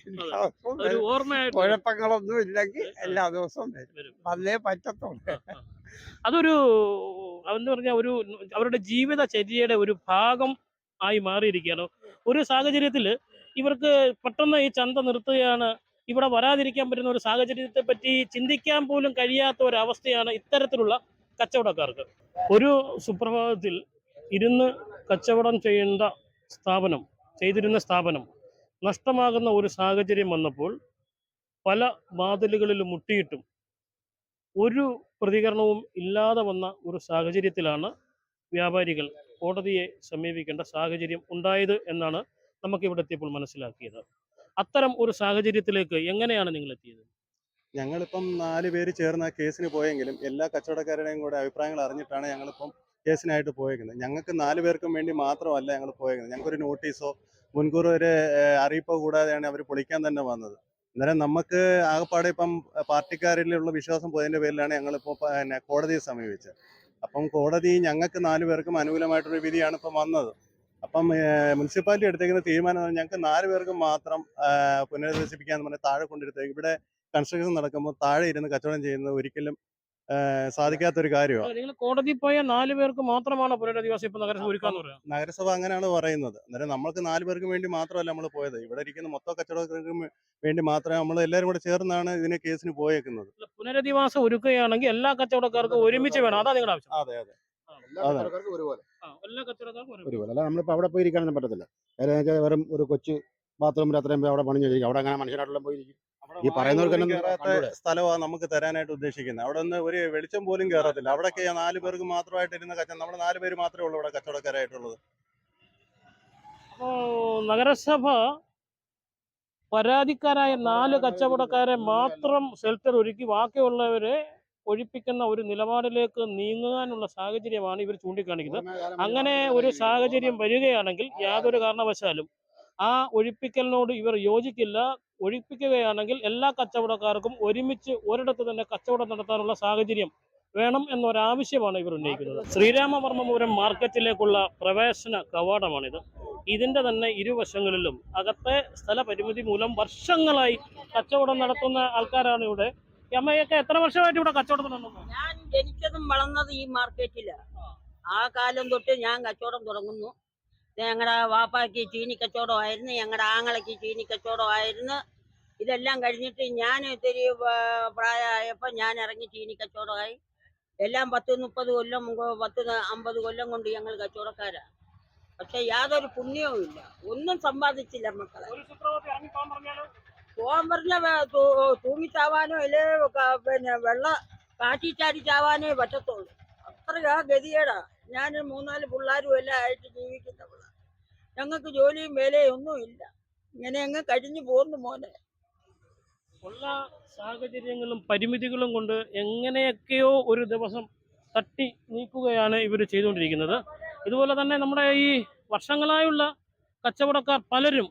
ഒരു ഓർമ്മയായിട്ട് കുഴപ്പങ്ങളൊന്നും ഇല്ലെങ്കിൽ എല്ലാ ദിവസവും വരും, വന്നേ പറ്റത്തുള്ളൂ. അതൊരു എന്ന് പറഞ്ഞാൽ ഒരു അവരുടെ ജീവിതചര്യയുടെ ഒരു ഭാഗം ആയി മാറിയിരിക്കുകയാണ്. ഒരു സാഹചര്യത്തിൽ ഇവർക്ക് പെട്ടെന്ന് ഈ ചന്ത നിർത്തുകയാണ്, ഇവിടെ വരാതിരിക്കാൻ പറ്റുന്ന ഒരു സാഹചര്യത്തെ പറ്റി ചിന്തിക്കാൻ പോലും കഴിയാത്ത ഒരവസ്ഥയാണ് ഇത്തരത്തിലുള്ള കച്ചവടക്കാർക്ക്. ഒരു സുപ്രഭാതത്തിൽ ഇരുന്ന് കച്ചവടം ചെയ്തിരുന്ന സ്ഥാപനം നഷ്ടമാകുന്ന ഒരു സാഹചര്യം വന്നപ്പോൾ പല വാതിലുകളിലും മുട്ടിയിട്ടും ഒരു പ്രതികരണവും ഇല്ലാതെ വന്ന ഒരു സാഹചര്യത്തിലാണ് വ്യാപാരികൾ കോടതിയെ സമീപിക്കേണ്ട സാഹചര്യം ഉണ്ടായത് എന്നാണ് നമുക്കിവിടെ എത്തിയപ്പോൾ മനസ്സിലാക്കിയത്. അത്തരം ഒരു സാഹചര്യത്തിലേക്ക് എങ്ങനെയാണ് നിങ്ങൾ എത്തിയത്? ഞങ്ങളിപ്പം 4 പേര് ചേർന്ന് ആ കേസിന് പോയെങ്കിലും എല്ലാ കച്ചവടക്കാരുടെയും കൂടെ അഭിപ്രായങ്ങൾ അറിഞ്ഞിട്ടാണ് ഞങ്ങളിപ്പം കേസിനായിട്ട് പോയേക്കുന്നത്. ഞങ്ങൾക്ക് 4 പേർക്കും വേണ്ടി മാത്രമല്ല ഞങ്ങൾ പോയേക്കുന്നത്. ഞങ്ങൾക്കൊരു നോട്ടീസോ മുൻകൂർ ഒരു അറിയിപ്പോ കൂടാതെയാണ് അവർ പൊളിക്കാൻ തന്നെ വന്നത്. അന്നേരം നമുക്ക് ആകെപ്പാടെ ഇപ്പം പാർട്ടിക്കാരിലുള്ള വിശ്വാസം പോയതിൻ്റെ പേരിലാണ് ഞങ്ങളിപ്പോൾ കോടതിയെ സമീപിച്ചത്. അപ്പം കോടതി ഞങ്ങൾക്ക് 4 പേർക്കും അനുകൂലമായിട്ടൊരു വിധിയാണ് ഇപ്പം വന്നത്. അപ്പം മുനിസിപ്പാലിറ്റി എടുത്തേക്കുന്ന തീരുമാനം ഞങ്ങൾക്ക് 4 പേർക്ക് മാത്രം പുനരധിവസിപ്പിക്കാന്ന് പറഞ്ഞാൽ താഴെ കൊണ്ടിരുത്തേക്ക്. ഇവിടെ കൺസ്ട്രക്ഷൻ നടക്കുമ്പോൾ താഴെ ഇരുന്ന് കച്ചവടം ചെയ്യുന്നത് ഒരിക്കലും സാധിക്കാത്തൊരു കാര്യമാണ്. നിങ്ങൾ കോടതി പോയ 4 പേർക്ക് മാത്രമാണ് പുനരധിവാസം ഇപ്പൊ നഗരസഭ ഒരുക്കാന്ന് പറയാം. നഗരസഭ അങ്ങനെയാണ് പറയുന്നത്. അന്നേരം നമ്മൾക്ക് 4 പേർക്ക് വേണ്ടി മാത്രമല്ല നമ്മൾ പോയത്, ഇവിടെ ഇരിക്കുന്ന മൊത്തം കച്ചവടക്കാർക്കും വേണ്ടി മാത്രമേ നമ്മൾ എല്ലാവരും കൂടെ ചേർന്നാണ് ഇതിനെ കേസിന് പോയേക്കുന്നത്. പുനരധിവാസം ഒരുക്കുകയാണെങ്കിൽ എല്ലാ കച്ചവടക്കാർക്കും ഒരുമിച്ച് വേണം, അതാ നിങ്ങളുടെ ആവശ്യം? അതെ അതെ എല്ലാ കച്ചവടക്കാർക്കും ഒരുപോലെ. അല്ല നമ്മളിപ്പോൾ അവിടെ പോയി ഇരിക്കാനൊന്നും പറ്റത്തില്ല. വെറും ഒരു കൊച്ചു ബാത്റൂമിൽ അത്രയും അവിടെ പണിഞ്ഞു കഴിക്കും. അവിടെ അങ്ങനെ മനുഷ്യരായിട്ടുള്ള പോയിരിക്കും. ഈ പറയുന്നവർക്ക് സ്ഥലമാണ് നമുക്ക് തരാനായിട്ട് ഉദ്ദേശിക്കുന്നത്. അവിടെ നിന്ന് ഒരു വെളിച്ചം പോലും കയറത്തില്ല. അവിടെയൊക്കെ 4 പേർക്ക് മാത്രമായിട്ട് ഇരുന്ന കച്ചവടം, നമ്മൾ 4 പേര് മാത്രമേ ഉള്ളൂ ഇവിടെ കച്ചവടക്കാരായിട്ടുള്ളത്. അപ്പോ നഗരസഭ പരാതിക്കാരായ 4 കച്ചവടക്കാരെ മാത്രം ഷെൽട്ടർ ഒരുക്കി ബാക്കിയുള്ളവരെ ഒഴിപ്പിക്കുന്ന ഒരു നിലപാടിലേക്ക് നീങ്ങാനുള്ള സാഹചര്യമാണ് ഇവർ ചൂണ്ടിക്കാണിക്കുന്നത്. അങ്ങനെ ഒരു സാഹചര്യം വരികയാണെങ്കിൽ യാതൊരു കാരണവശാലും ആ ഒഴിപ്പിക്കലിനോട് ഇവർ യോജിക്കില്ല. ഒഴിപ്പിക്കുകയാണെങ്കിൽ എല്ലാ കച്ചവടക്കാർക്കും ഒരുമിച്ച് ഒരിടത്ത് തന്നെ കച്ചവടം നടത്താനുള്ള സാഹചര്യം വേണം എന്നൊരാവശ്യമാണ് ഇവർ ഉന്നയിക്കുന്നത്. ശ്രീരാമവർമ്മപുരം മാർക്കറ്റിലേക്കുള്ള പ്രവേശന കവാടമാണിത്. ഇതിൻ്റെ തന്നെ ഇരുവശങ്ങളിലും അകത്തെ സ്ഥലപരിമിതി മൂലം വർഷങ്ങളായി കച്ചവടം നടത്തുന്ന ആൾക്കാരാണ് ഇവിടെ. അമ്മയൊക്കെ എത്ര വർഷമായിട്ട് ഇവിടെ കച്ചവടത്തിനുണ്ടെന്നോ? ഞാൻ ജനിച്ചതും വളർന്നത് ഈ മാർക്കറ്റിലാണ്. ആ കാലം തൊട്ട് ഞാൻ കച്ചവടം തുടങ്ങുന്നു. ഞങ്ങളുടെ വാപ്പാക്ക് ചീനി കച്ചവടമായിരുന്നു, ഞങ്ങളുടെ ആങ്ങളയ്ക്ക് ചീനി കച്ചവടമായിരുന്നു. ഇതെല്ലാം കഴിഞ്ഞിട്ട് ഞാൻ ഇത്തിരി പ്രായമായപ്പോൾ ഞാൻ ഇറങ്ങി ചീനി കച്ചവടമായി. എല്ലാം 10-30 കൊല്ലം 10-50 കൊല്ലം കൊണ്ട് ഞങ്ങൾ കച്ചവടക്കാരാണ്. പക്ഷെ യാതൊരു പുണ്യവും ഇല്ല, ഒന്നും സമ്പാദിച്ചില്ല മക്കളെ. പോകാൻ പറഞ്ഞ തൂങ്ങിച്ചാവാനോ അല്ലേ പിന്നെ കാറ്റിച്ചാടി ചാവാനേ പറ്റത്തുള്ളൂ. അത്രയാ ഗതികേടാ. ഞാൻ 3-4 പിള്ളേരും എല്ലാം ആയിട്ട് ജീവിക്കുന്നവളാണ്. ഞങ്ങൾക്ക് ജോലിയും വേലയും ഒന്നും ഇല്ല. ഇങ്ങനെ അങ്ങ് കഴിഞ്ഞു പോകുന്നു മോനെ. ഉള്ള സാഹചര്യങ്ങളും പരിമിതികളും കൊണ്ട് എങ്ങനെയൊക്കെയോ ഒരു ദിവസം തട്ടി നീക്കുകയാണ് ഇവർ ചെയ്തുകൊണ്ടിരിക്കുന്നത്. ഇതുപോലെ തന്നെ നമ്മുടെ ഈ വർഷങ്ങളായുള്ള കച്ചവടക്കാർ പലരും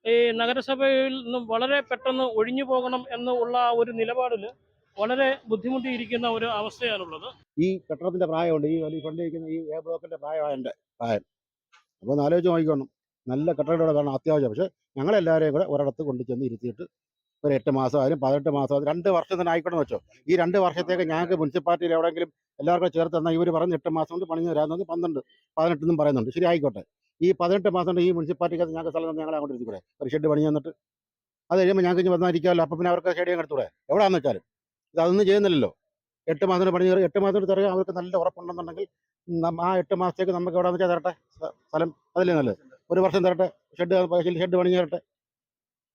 ഈ നഗരസഭയിൽ നിന്നും വളരെ പെട്ടെന്ന് ഒഴിഞ്ഞു പോകണം എന്നുള്ള ഒരു നിലപാടിൽ വളരെ ബുദ്ധിമുട്ടിയിരിക്കുന്ന ഒരു അവസ്ഥയാണുള്ളത്. ഈ കെട്ടിടത്തിന്റെ പ്രായമുണ്ട്, ഈ വലിയ ഫ്രണ്ടിരിക്കുന്ന ഈ എ ബ്ലോക്കിന്റെ പ്രായമാണ് എൻ്റെ പ്രായം. അപ്പോൾ ഒന്ന് ആലോചിച്ച് നോക്കിക്കോണം, നല്ല കെട്ടിടങ്ങളോടെ വേണം അത്യാവശ്യം. പക്ഷേ ഞങ്ങളെല്ലാവരെയും കൂടെ ഒരിടത്ത് കൊണ്ടു ചെന്ന് ഇരുത്തിയിട്ട് ഒരു 8 മാസമായാലും 18 മാസമായാലും 2 വർഷം തന്നെ ആയിക്കോട്ടെ വെച്ചോ. ഈ 2 വർഷത്തേക്ക് ഞങ്ങൾക്ക് മുനിസിപ്പാലിറ്റിയിൽ എവിടെയെങ്കിലും എല്ലാവർക്കും ചേർത്ത് തന്നാൽ ഇവർ പറഞ്ഞ് 8 മാസം കൊണ്ട് പണിഞ്ഞു തരാമെന്ന് 12, 18 എന്നും പറയുന്നുണ്ട്. ശരി, ആയിക്കോട്ടെ. ഈ 18 മാസം കൊണ്ട് ഈ മുനിസിപ്പാലിറ്റിക്കകത്ത് ഞങ്ങൾക്ക് സ്ഥലം ഞങ്ങളെ അങ്ങോട്ട് ഇരുത്തിക്കൂടെ, ഒരു ഷെഡ് പണി തന്നിട്ട് അത് കഴിയുമ്പോൾ ഞങ്ങൾക്ക് ഇനി വന്നായിരിക്കാമല്ലോ. അപ്പം പിന്നെ അവർക്ക് ഷെഡ് എടുത്തൂടെ, എവിടെയാണെന്ന് വെച്ചാലും. അതൊന്നും ചെയ്യുന്നില്ലല്ലോ. 8 മാസം കൊണ്ട് പണി 8 മാസം കൊണ്ട് തരാൻ അവർക്ക് നല്ല ഉറപ്പുണ്ടെന്നുണ്ടെങ്കിൽ ആ 8 മാസത്തേക്ക് നമുക്ക് എവിടെയാണെന്ന് വെച്ചാൽ തരട്ടെ സ്ഥലം, അതല്ലേ നല്ലത്. 1 വർഷം തരട്ടെ, ഷെഡ് പണി തരട്ടെ,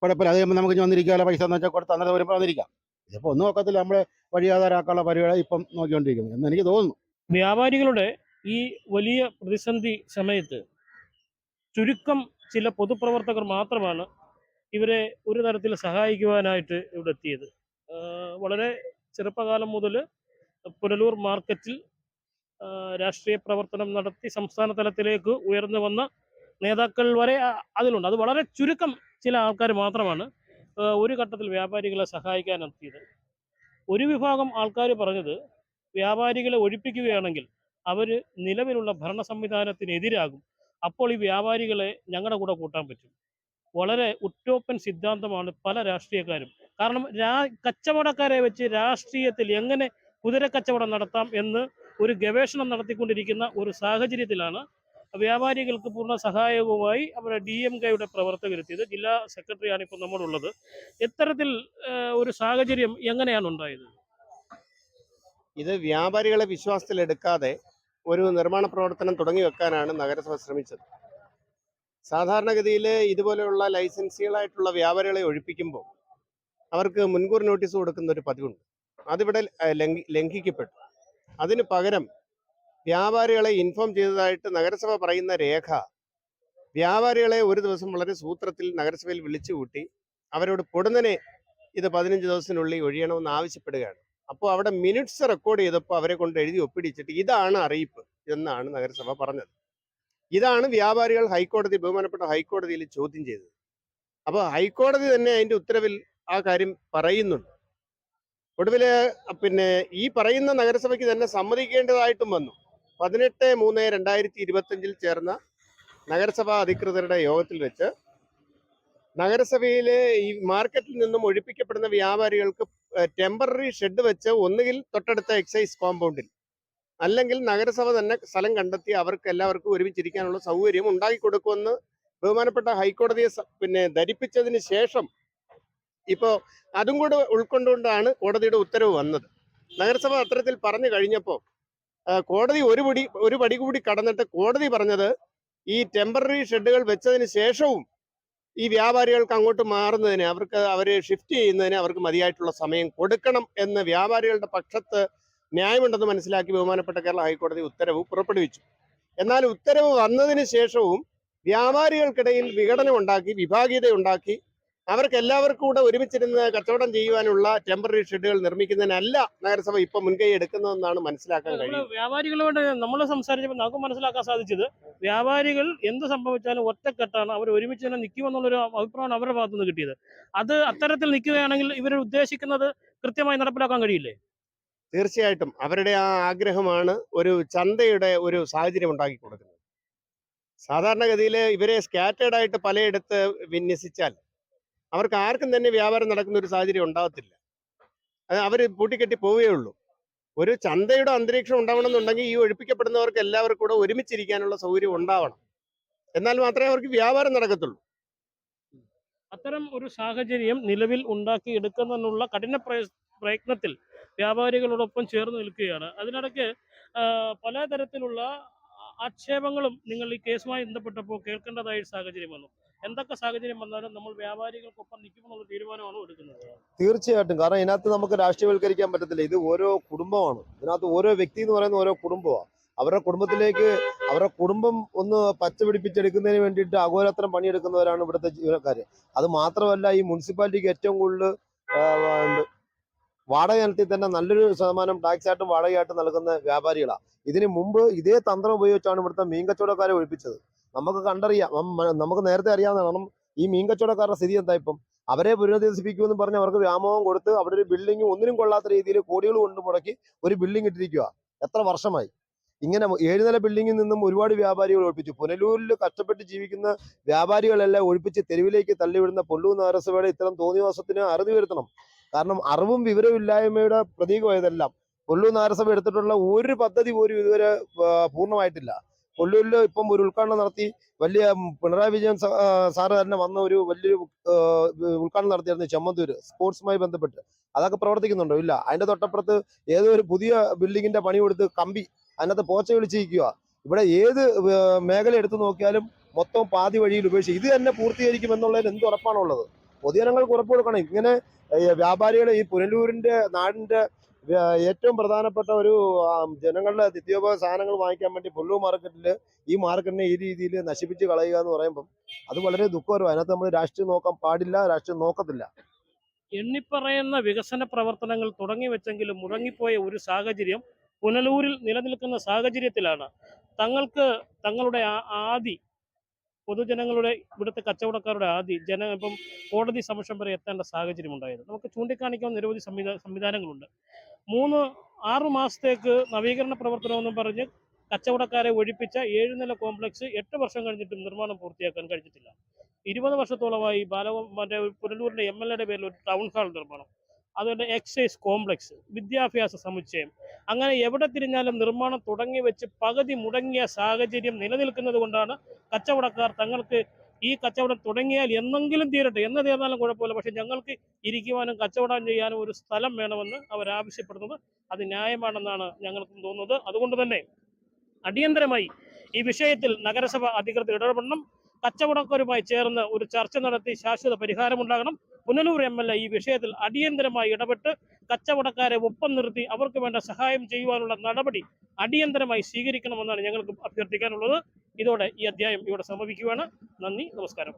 കുഴപ്പമില്ല. അത് കഴിയുമ്പോൾ നമുക്ക് ഇനി വന്നിരിക്കാമല്ലോ, പൈസ എന്ന് വെച്ചാൽ കൊടുത്ത് അന്നേരം വരുമ്പോൾ വന്നിരിക്കാം. ഇതിപ്പോൾ ഒന്നും നോക്കത്തില്ല, നമ്മളെ വഴിയാധാരാക്കാനുള്ള പരിപാടി ഇപ്പം നോക്കിക്കൊണ്ടിരിക്കുന്നത് എന്ന് എനിക്ക് തോന്നുന്നു. വ്യാപാരികളുടെ ഈ വലിയ പ്രതിസന്ധി സമയത്ത് ചുരുക്കം ചില പൊതുപ്രവർത്തകർ മാത്രമാണ് ഇവരെ ഒരു തരത്തിൽ സഹായിക്കുവാനായിട്ട് ഇവിടെ എത്തിയത്. വളരെ ചെറുപ്പകാലം മുതൽ പുനലൂർ മാർക്കറ്റിൽ രാഷ്ട്രീയ പ്രവർത്തനം നടത്തി സംസ്ഥാന തലത്തിലേക്ക് ഉയർന്നു വന്ന നേതാക്കൾ വരെ അതിലുണ്ട്. അത് വളരെ ചുരുക്കം ചില ആൾക്കാർ മാത്രമാണ് ഒരു ഘട്ടത്തിൽ വ്യാപാരികളെ സഹായിക്കാൻ എത്തിയത്. ഒരു വിഭാഗം ആൾക്കാർ പറഞ്ഞത് വ്യാപാരികളെ ഒഴിപ്പിക്കുകയാണെങ്കിൽ അവർ നിലവിലുള്ള ഭരണ സംവിധാനത്തിനെതിരാകും, അപ്പോൾ ഈ വ്യാപാരികളെ ഞങ്ങളുടെ കൂടെ കൂട്ടാൻ പറ്റും. വളരെ ഉറ്റോപ്പൻ സിദ്ധാന്തമാണ് പല രാഷ്ട്രീയക്കാരും. കാരണം കച്ചവടക്കാരെ വെച്ച് രാഷ്ട്രീയത്തിൽ എങ്ങനെ കുതിരക്കച്ചവടം നടത്താം എന്ന് ഒരു ഗവേഷണം നടത്തിക്കൊണ്ടിരിക്കുന്ന ഒരു സാഹചര്യത്തിലാണ് വ്യാപാരികൾക്ക് പൂർണ്ണ സഹായവുമായി അവരുടെ DMKയുടെ പ്രവർത്തകരെത്തിയത്. ജില്ലാ സെക്രട്ടറിയാണ് ഇപ്പോൾ നമ്മളുള്ളത്. ഇത്തരത്തിൽ ഒരു സാഹചര്യം എങ്ങനെയാണ് ഉണ്ടായത്? ഇത് വ്യാപാരികളെ വിശ്വാസത്തിലെടുക്കാതെ ഒരു നിർമ്മാണ പ്രവർത്തനം തുടങ്ങി വെക്കാനാണ് നഗരസഭ ശ്രമിച്ചത്. സാധാരണഗതിയിൽ ഇതുപോലെയുള്ള ലൈസൻസികളായിട്ടുള്ള വ്യാപാരികളെ ഒഴിപ്പിക്കുമ്പോൾ അവർക്ക് മുൻകൂർ നോട്ടീസ് കൊടുക്കുന്ന ഒരു പതിവുണ്ട്. അതിവിടെ ലംഘിക്കപ്പെട്ടു. അതിന് പകരം വ്യാപാരികളെ ഇൻഫോം ചെയ്തതായിട്ട് നഗരസഭ പറയുന്ന രേഖ വ്യാപാരികളെ ഒരു ദിവസം വളരെ സൂത്രത്തിൽ നഗരസഭയിൽ വിളിച്ചു കൂട്ടി അവരോട് പൊടുന്നനെ ഇത് 15 ദിവസത്തിനുള്ളിൽ ഒഴിയണമെന്ന് ആവശ്യപ്പെടുകയാണ്. അപ്പോൾ അവിടെ മിനിറ്റ്സ് റെക്കോർഡ് ചെയ്തപ്പോൾ അവരെ കൊണ്ട് എഴുതി ഒപ്പിടിച്ചിട്ട് ഇതാണ് അറിയിപ്പ് എന്നാണ് നഗരസഭ പറഞ്ഞത്. ഇതാണ് വ്യാപാരികൾ ബഹുമാനപ്പെട്ട ഹൈക്കോടതിയിൽ ചോദ്യം ചെയ്തത്. അപ്പോൾ ഹൈക്കോടതി തന്നെ അതിൻ്റെ ഉത്തരവിൽ ആ കാര്യം പറയുന്നുണ്ട്. ഒടുവിൽ ഈ പറയുന്ന നഗരസഭയ്ക്ക് തന്നെ സമ്മതിക്കേണ്ടതായിട്ടും വന്നു. 18/3/2025 ചേർന്ന നഗരസഭാ അധികൃതരുടെ യോഗത്തിൽ വെച്ച് നഗരസഭയിലെ ഈ മാർക്കറ്റിൽ നിന്നും ഒഴിപ്പിക്കപ്പെടുന്ന വ്യാപാരികൾക്ക് ടെമ്പററി ഷെഡ് വെച്ച് ഒന്നുകിൽ തൊട്ടടുത്ത എക്സൈസ് കോമ്പൗണ്ടിൽ അല്ലെങ്കിൽ നഗരസഭ തന്നെ സ്ഥലം കണ്ടെത്തി അവർക്ക് എല്ലാവർക്കും ഒരുമിച്ചിരിക്കാനുള്ള സൗകര്യം ഉണ്ടാക്കി കൊടുക്കുമെന്ന് ബഹുമാനപ്പെട്ട ഹൈക്കോടതിയെ ധരിപ്പിച്ചതിന് ശേഷം ഇപ്പോൾ അതും കൂടെ ഉൾക്കൊണ്ടുകൊണ്ടാണ് കോടതിയുടെ ഉത്തരവ് വന്നത്. നഗരസഭ അത്തരത്തിൽ പറഞ്ഞു കഴിഞ്ഞപ്പോൾ കോടതി ഒരു പടി കൂടി കടന്നിട്ട് കോടതി പറഞ്ഞത് ഈ ടെമ്പററി ഷെഡുകൾ വെച്ചതിന് ശേഷവും ഈ വ്യാപാരികൾക്ക് അങ്ങോട്ട് മാറുന്നതിന് അവരെ ഷിഫ്റ്റ് ചെയ്യുന്നതിന് അവർക്ക് മതിയായിട്ടുള്ള സമയം കൊടുക്കണം എന്ന് വ്യാപാരികളുടെ പക്ഷത്ത് ന്യായമുണ്ടെന്ന് മനസ്സിലാക്കി ബഹുമാനപ്പെട്ട കേരള ഹൈക്കോടതി ഉത്തരവ് പുറപ്പെടുവിച്ചു. എന്നാൽ ഉത്തരവ് വന്നതിന് ശേഷവും വ്യാപാരികൾക്കിടയിൽ വിഘടനം ഉണ്ടാക്കി, വിഭാഗീയത ഉണ്ടാക്കി, അവർക്ക് എല്ലാവർക്കും കൂടെ ഒരുമിച്ചിരുന്ന് കച്ചവടം ചെയ്യുവാനുള്ള ടെമ്പററി ഷെഡുകൾ നിർമ്മിക്കുന്നതിനല്ല നഗരസഭ ഇപ്പൊ മുൻകൈ എടുക്കുന്നതെന്നാണ് മനസ്സിലാക്കാൻ കഴിയുന്നത്. വ്യാപാരികളോട് നമ്മൾ സംസാരിച്ചപ്പോൾ നമുക്ക് മനസ്സിലാക്കാൻ സാധിച്ചത് വ്യാപാരികൾ എന്ത് സംഭവിച്ചാലും ഒറ്റക്കെട്ടാണ്, അവർ ഒരുമിച്ച് തന്നെ നിൽക്കുമെന്നുള്ളൊരു അഭിപ്രായമാണ് അവരുടെ ഭാഗത്തു നിന്ന് കിട്ടിയത്. അത് അത്തരത്തിൽ നിൽക്കുകയാണെങ്കിൽ ഇവർ ഉദ്ദേശിക്കുന്നത് കൃത്യമായി നടപ്പിലാക്കാൻ കഴിയില്ലേ? തീർച്ചയായിട്ടും അവരുടെ ആ ആഗ്രഹമാണ് ഒരു ചന്തയുടെ ഒരു സാഹചര്യം ഉണ്ടാക്കി കൊടുക്കുന്നത്. സാധാരണഗതിയിൽ ഇവരെ സ്കാറ്റേഡ് ആയിട്ട് പലയിടത്ത് വിന്യസിച്ചാൽ അവർക്ക് ആർക്കും തന്നെ വ്യാപാരം നടക്കുന്ന ഒരു സാഹചര്യം ഉണ്ടാകത്തില്ല. അവർ പൂട്ടിക്കെട്ടി പോവുകയുള്ളൂ. ഒരു ചന്തയുടെ അന്തരീക്ഷം ഉണ്ടാവണമെന്നുണ്ടെങ്കിൽ ഈ ഒഴിപ്പിക്കപ്പെടുന്നവർക്ക് എല്ലാവർക്കും കൂടെ ഒരുമിച്ചിരിക്കാനുള്ള സൗകര്യം ഉണ്ടാവണം. എന്നാൽ മാത്രമേ അവർക്ക് വ്യാപാരം നടക്കത്തുള്ളൂ. അത്തരം ഒരു സാഹചര്യം നിലവിൽ ഉണ്ടാക്കിയെടുക്കുന്നതിനുള്ള കഠിന പ്രയത്നത്തിൽ വ്യാപാരികളോടൊപ്പം ചേർന്ന് നിൽക്കുകയാണ്. അതിനിടയ്ക്ക് പലതരത്തിലുള്ള ആക്ഷേപങ്ങളും നിങ്ങൾ ഈ കേസുമായി ബന്ധപ്പെട്ടപ്പോൾ കേൾക്കേണ്ടതായ സാഹചര്യം വന്നു. എന്തൊക്കെ സാഹചര്യം വന്നാലും നമ്മൾ വ്യാപാരികൾക്കൊപ്പം നിൽക്കുമെന്നുള്ള തീരുമാനമാണ് എടുക്കുന്നത്. തീർച്ചയായിട്ടും. കാരണം ഇതിനകത്ത് നമുക്ക് രാഷ്ട്രീയവൽക്കരിക്കാൻ പറ്റത്തില്ല. ഇത് ഓരോ കുടുംബമാണ്. ഇതിനകത്ത് ഓരോ വ്യക്തി എന്ന് പറയുന്ന ഓരോ കുടുംബമാണ്. അവരുടെ കുടുംബത്തിലേക്ക് അവരുടെ കുടുംബം ഒന്ന് പച്ച പിടിപ്പിച്ചെടുക്കുന്നതിന് വേണ്ടിയിട്ട് അഘോരാത്രം പണിയെടുക്കുന്നവരാണ് ഇവിടുത്തെ ജീവനക്കാർ. അത് മാത്രമല്ല, ഈ മുനിസിപ്പാലിറ്റിക്ക് ഏറ്റവും കൂടുതൽ വാടക ഇനത്തിൽ തന്നെ നല്ലൊരു ശതമാനം ടാക്സ് ആയിട്ടും വാടകയായിട്ടും നൽകുന്ന വ്യാപാരികളാണ്. ഇതിന് മുമ്പ് ഇതേ തന്ത്രം ഉപയോഗിച്ചാണ് ഇവിടുത്തെ മീൻ കച്ചവടക്കാരെ ഒഴിപ്പിച്ചത്. നമുക്ക് കണ്ടറിയാം, നമുക്ക് നേരത്തെ അറിയാവുന്ന. കാരണം ഈ മീൻ കച്ചവടക്കാരുടെ സ്ഥിതി എന്താ? ഇപ്പം അവരെ പുനരധിവസിപ്പിക്കുമെന്ന് പറഞ്ഞ് അവർക്ക് വ്യാമോഹം കൊടുത്ത് അവിടെ ഒരു ബിൽഡിംഗ് ഒന്നിനും കൊള്ളാത്ത രീതിയിൽ കോടികൾ കൊണ്ട് മുടക്കി ഒരു ബിൽഡിംഗ് ഇട്ടിരിക്കുക. എത്ര വർഷമായി ഇങ്ങനെ 7 നില ബിൽഡിങ്ങിൽ നിന്നും ഒരുപാട് വ്യാപാരികൾ ഒഴിപ്പിച്ചു. പുനലൂരിൽ കഷ്ടപ്പെട്ട് ജീവിക്കുന്ന വ്യാപാരികളെല്ലാം ഒഴിപ്പിച്ച് തെരുവിലേക്ക് തള്ളിവിടുന്ന പുനലൂർ നഗരസഭയുടെ ഇത്തരം തോന്നിവാസത്തിന് അറുതി വരുത്തണം. കാരണം അറിവും വിവരമില്ലായ്മയുടെ പ്രതീകമായതെല്ലാം. പുനലൂർ നഗരസഭ എടുത്തിട്ടുള്ള ഒരു പദ്ധതി പോലും ഇതുവരെ പൂർണ്ണമായിട്ടില്ല. പുനലൂരിൽ ഇപ്പം ഒരു ഉദ്ഘാടനം നടത്തി, വലിയ പിണറായി വിജയൻ സാറ് തന്നെ വന്ന ഒരു വലിയൊരു ഉദ്ഘാടനം നടത്തിയായിരുന്നു ചെമ്മന്തൂര് സ്പോർട്സുമായി ബന്ധപ്പെട്ട്. അതൊക്കെ പ്രവർത്തിക്കുന്നുണ്ടോ? ഇല്ല. അതിന്റെ തൊട്ടപ്പുറത്ത് ഏതോ ഒരു പുതിയ ബിൽഡിങ്ങിന്റെ പണി കൊടുത്ത് കമ്പി അതിനകത്ത് പോച്ച വിളിച്ചിരിക്കുക. ഇവിടെ ഏത് മേഖല എടുത്തു നോക്കിയാലും മൊത്തം പാതി വഴിയിൽ ഉപേക്ഷിച്ച് ഇത് തന്നെ പൂർത്തീകരിക്കുമെന്നുള്ളതിന് എന്ത് ഉറപ്പാണുള്ളത്? പൊതുജനങ്ങൾക്ക് ഉറപ്പ് കൊടുക്കണം. ഇങ്ങനെ വ്യാപാരികളെ ഈ പുനലൂരിന്റെ നാടിന്റെ ഏറ്റവും പ്രധാനപ്പെട്ട ഒരു ജനങ്ങളുടെ നിത്യോപയോഗ സാധനങ്ങൾ വാങ്ങിക്കാൻ വേണ്ടി പുനലൂർ മാർക്കറ്റിൽ ഈ മാർക്കറ്റിനെ ഈ രീതിയിൽ നശിപ്പിച്ച് കളയുക എന്ന് പറയുമ്പം അത് വളരെ ദുഃഖകരമാണ്. അതിനകത്ത് നമ്മൾ രാഷ്ട്രീയം നോക്കാൻ പാടില്ല, രാഷ്ട്രീയം നോക്കത്തില്ല. എണ്ണിപ്പറയുന്ന വികസന പ്രവർത്തനങ്ങൾ തുടങ്ങി വെച്ചെങ്കിലും മുടങ്ങിപ്പോയ ഒരു സാഹചര്യം പുനലൂരിൽ നിലനിൽക്കുന്ന സാഹചര്യത്തിലാണ് തങ്ങൾക്ക് തങ്ങളുടെ ആദി പൊതുജനങ്ങളുടെ ഇവിടുത്തെ കച്ചവടക്കാരുടെ ആദി ഇപ്പം കോടതി സമക്ഷം വരെ എത്തേണ്ട സാഹചര്യം ഉണ്ടായത്. നമുക്ക് ചൂണ്ടിക്കാണിക്കാവുന്ന നിരവധി സംവിധാനങ്ങളുണ്ട്. 6 മാസത്തേക്ക് നവീകരണ പ്രവർത്തനമെന്നും പറഞ്ഞ് കച്ചവടക്കാരെ ഒഴിപ്പിച്ച 7 നില കോംപ്ലക്സ് 8 വർഷം കഴിഞ്ഞിട്ടും നിർമ്മാണം പൂർത്തിയാക്കാൻ കഴിഞ്ഞിട്ടില്ല. 20 വർഷത്തോളമായി പുനലൂരിന്റെ MLA പേരിൽ ഒരു ടൗൺ ഹാൾ നിർമ്മാണം, അതുപോലെ എക്സൈസ് കോംപ്ലക്സ്, വിദ്യാഭ്യാസ സമുച്ചയം, അങ്ങനെ എവിടെ തിരിഞ്ഞാലും നിർമ്മാണം തുടങ്ങി വെച്ച് പകുതി മുടങ്ങിയ സാഹചര്യം നിലനിൽക്കുന്നത് കൊണ്ടാണ് കച്ചവടക്കാർ തങ്ങൾക്ക് ഈ കച്ചവടം തുടങ്ങിയാൽ എന്നെങ്കിലും തീരട്ടെ, എന്ന് തീർന്നാലും കുഴപ്പമില്ല, പക്ഷെ ഞങ്ങൾക്ക് ഇരിക്കുവാനും കച്ചവടം ചെയ്യാനും ഒരു സ്ഥലം വേണമെന്ന് അവരാവശ്യപ്പെടുന്നത്. അത് ന്യായമാണെന്നാണ് ഞങ്ങൾക്കും തോന്നുന്നത്. അതുകൊണ്ട് തന്നെ അടിയന്തരമായി ഈ വിഷയത്തിൽ നഗരസഭ അധികൃതർ ഇടപെടണം. കച്ചവടക്കാരുമായി ചേർന്ന് ഒരു ചർച്ച നടത്തി ശാശ്വത പരിഹാരമുണ്ടാകണം. പുനലൂർ MLA ഈ വിഷയത്തിൽ അടിയന്തരമായി ഇടപെട്ട് കച്ചവടക്കാരെ ഒപ്പം നിർത്തി അവർക്ക് വേണ്ട സഹായം ചെയ്യുവാനുള്ള നടപടി അടിയന്തരമായി സ്വീകരിക്കണമെന്നാണ് ഞങ്ങൾക്ക് അഭ്യർത്ഥിക്കാനുള്ളത്. ഇതോടെ ഈ അധ്യായം ഇവിടെ സമാപിക്കുകയാണ്. നന്ദി, നമസ്കാരം.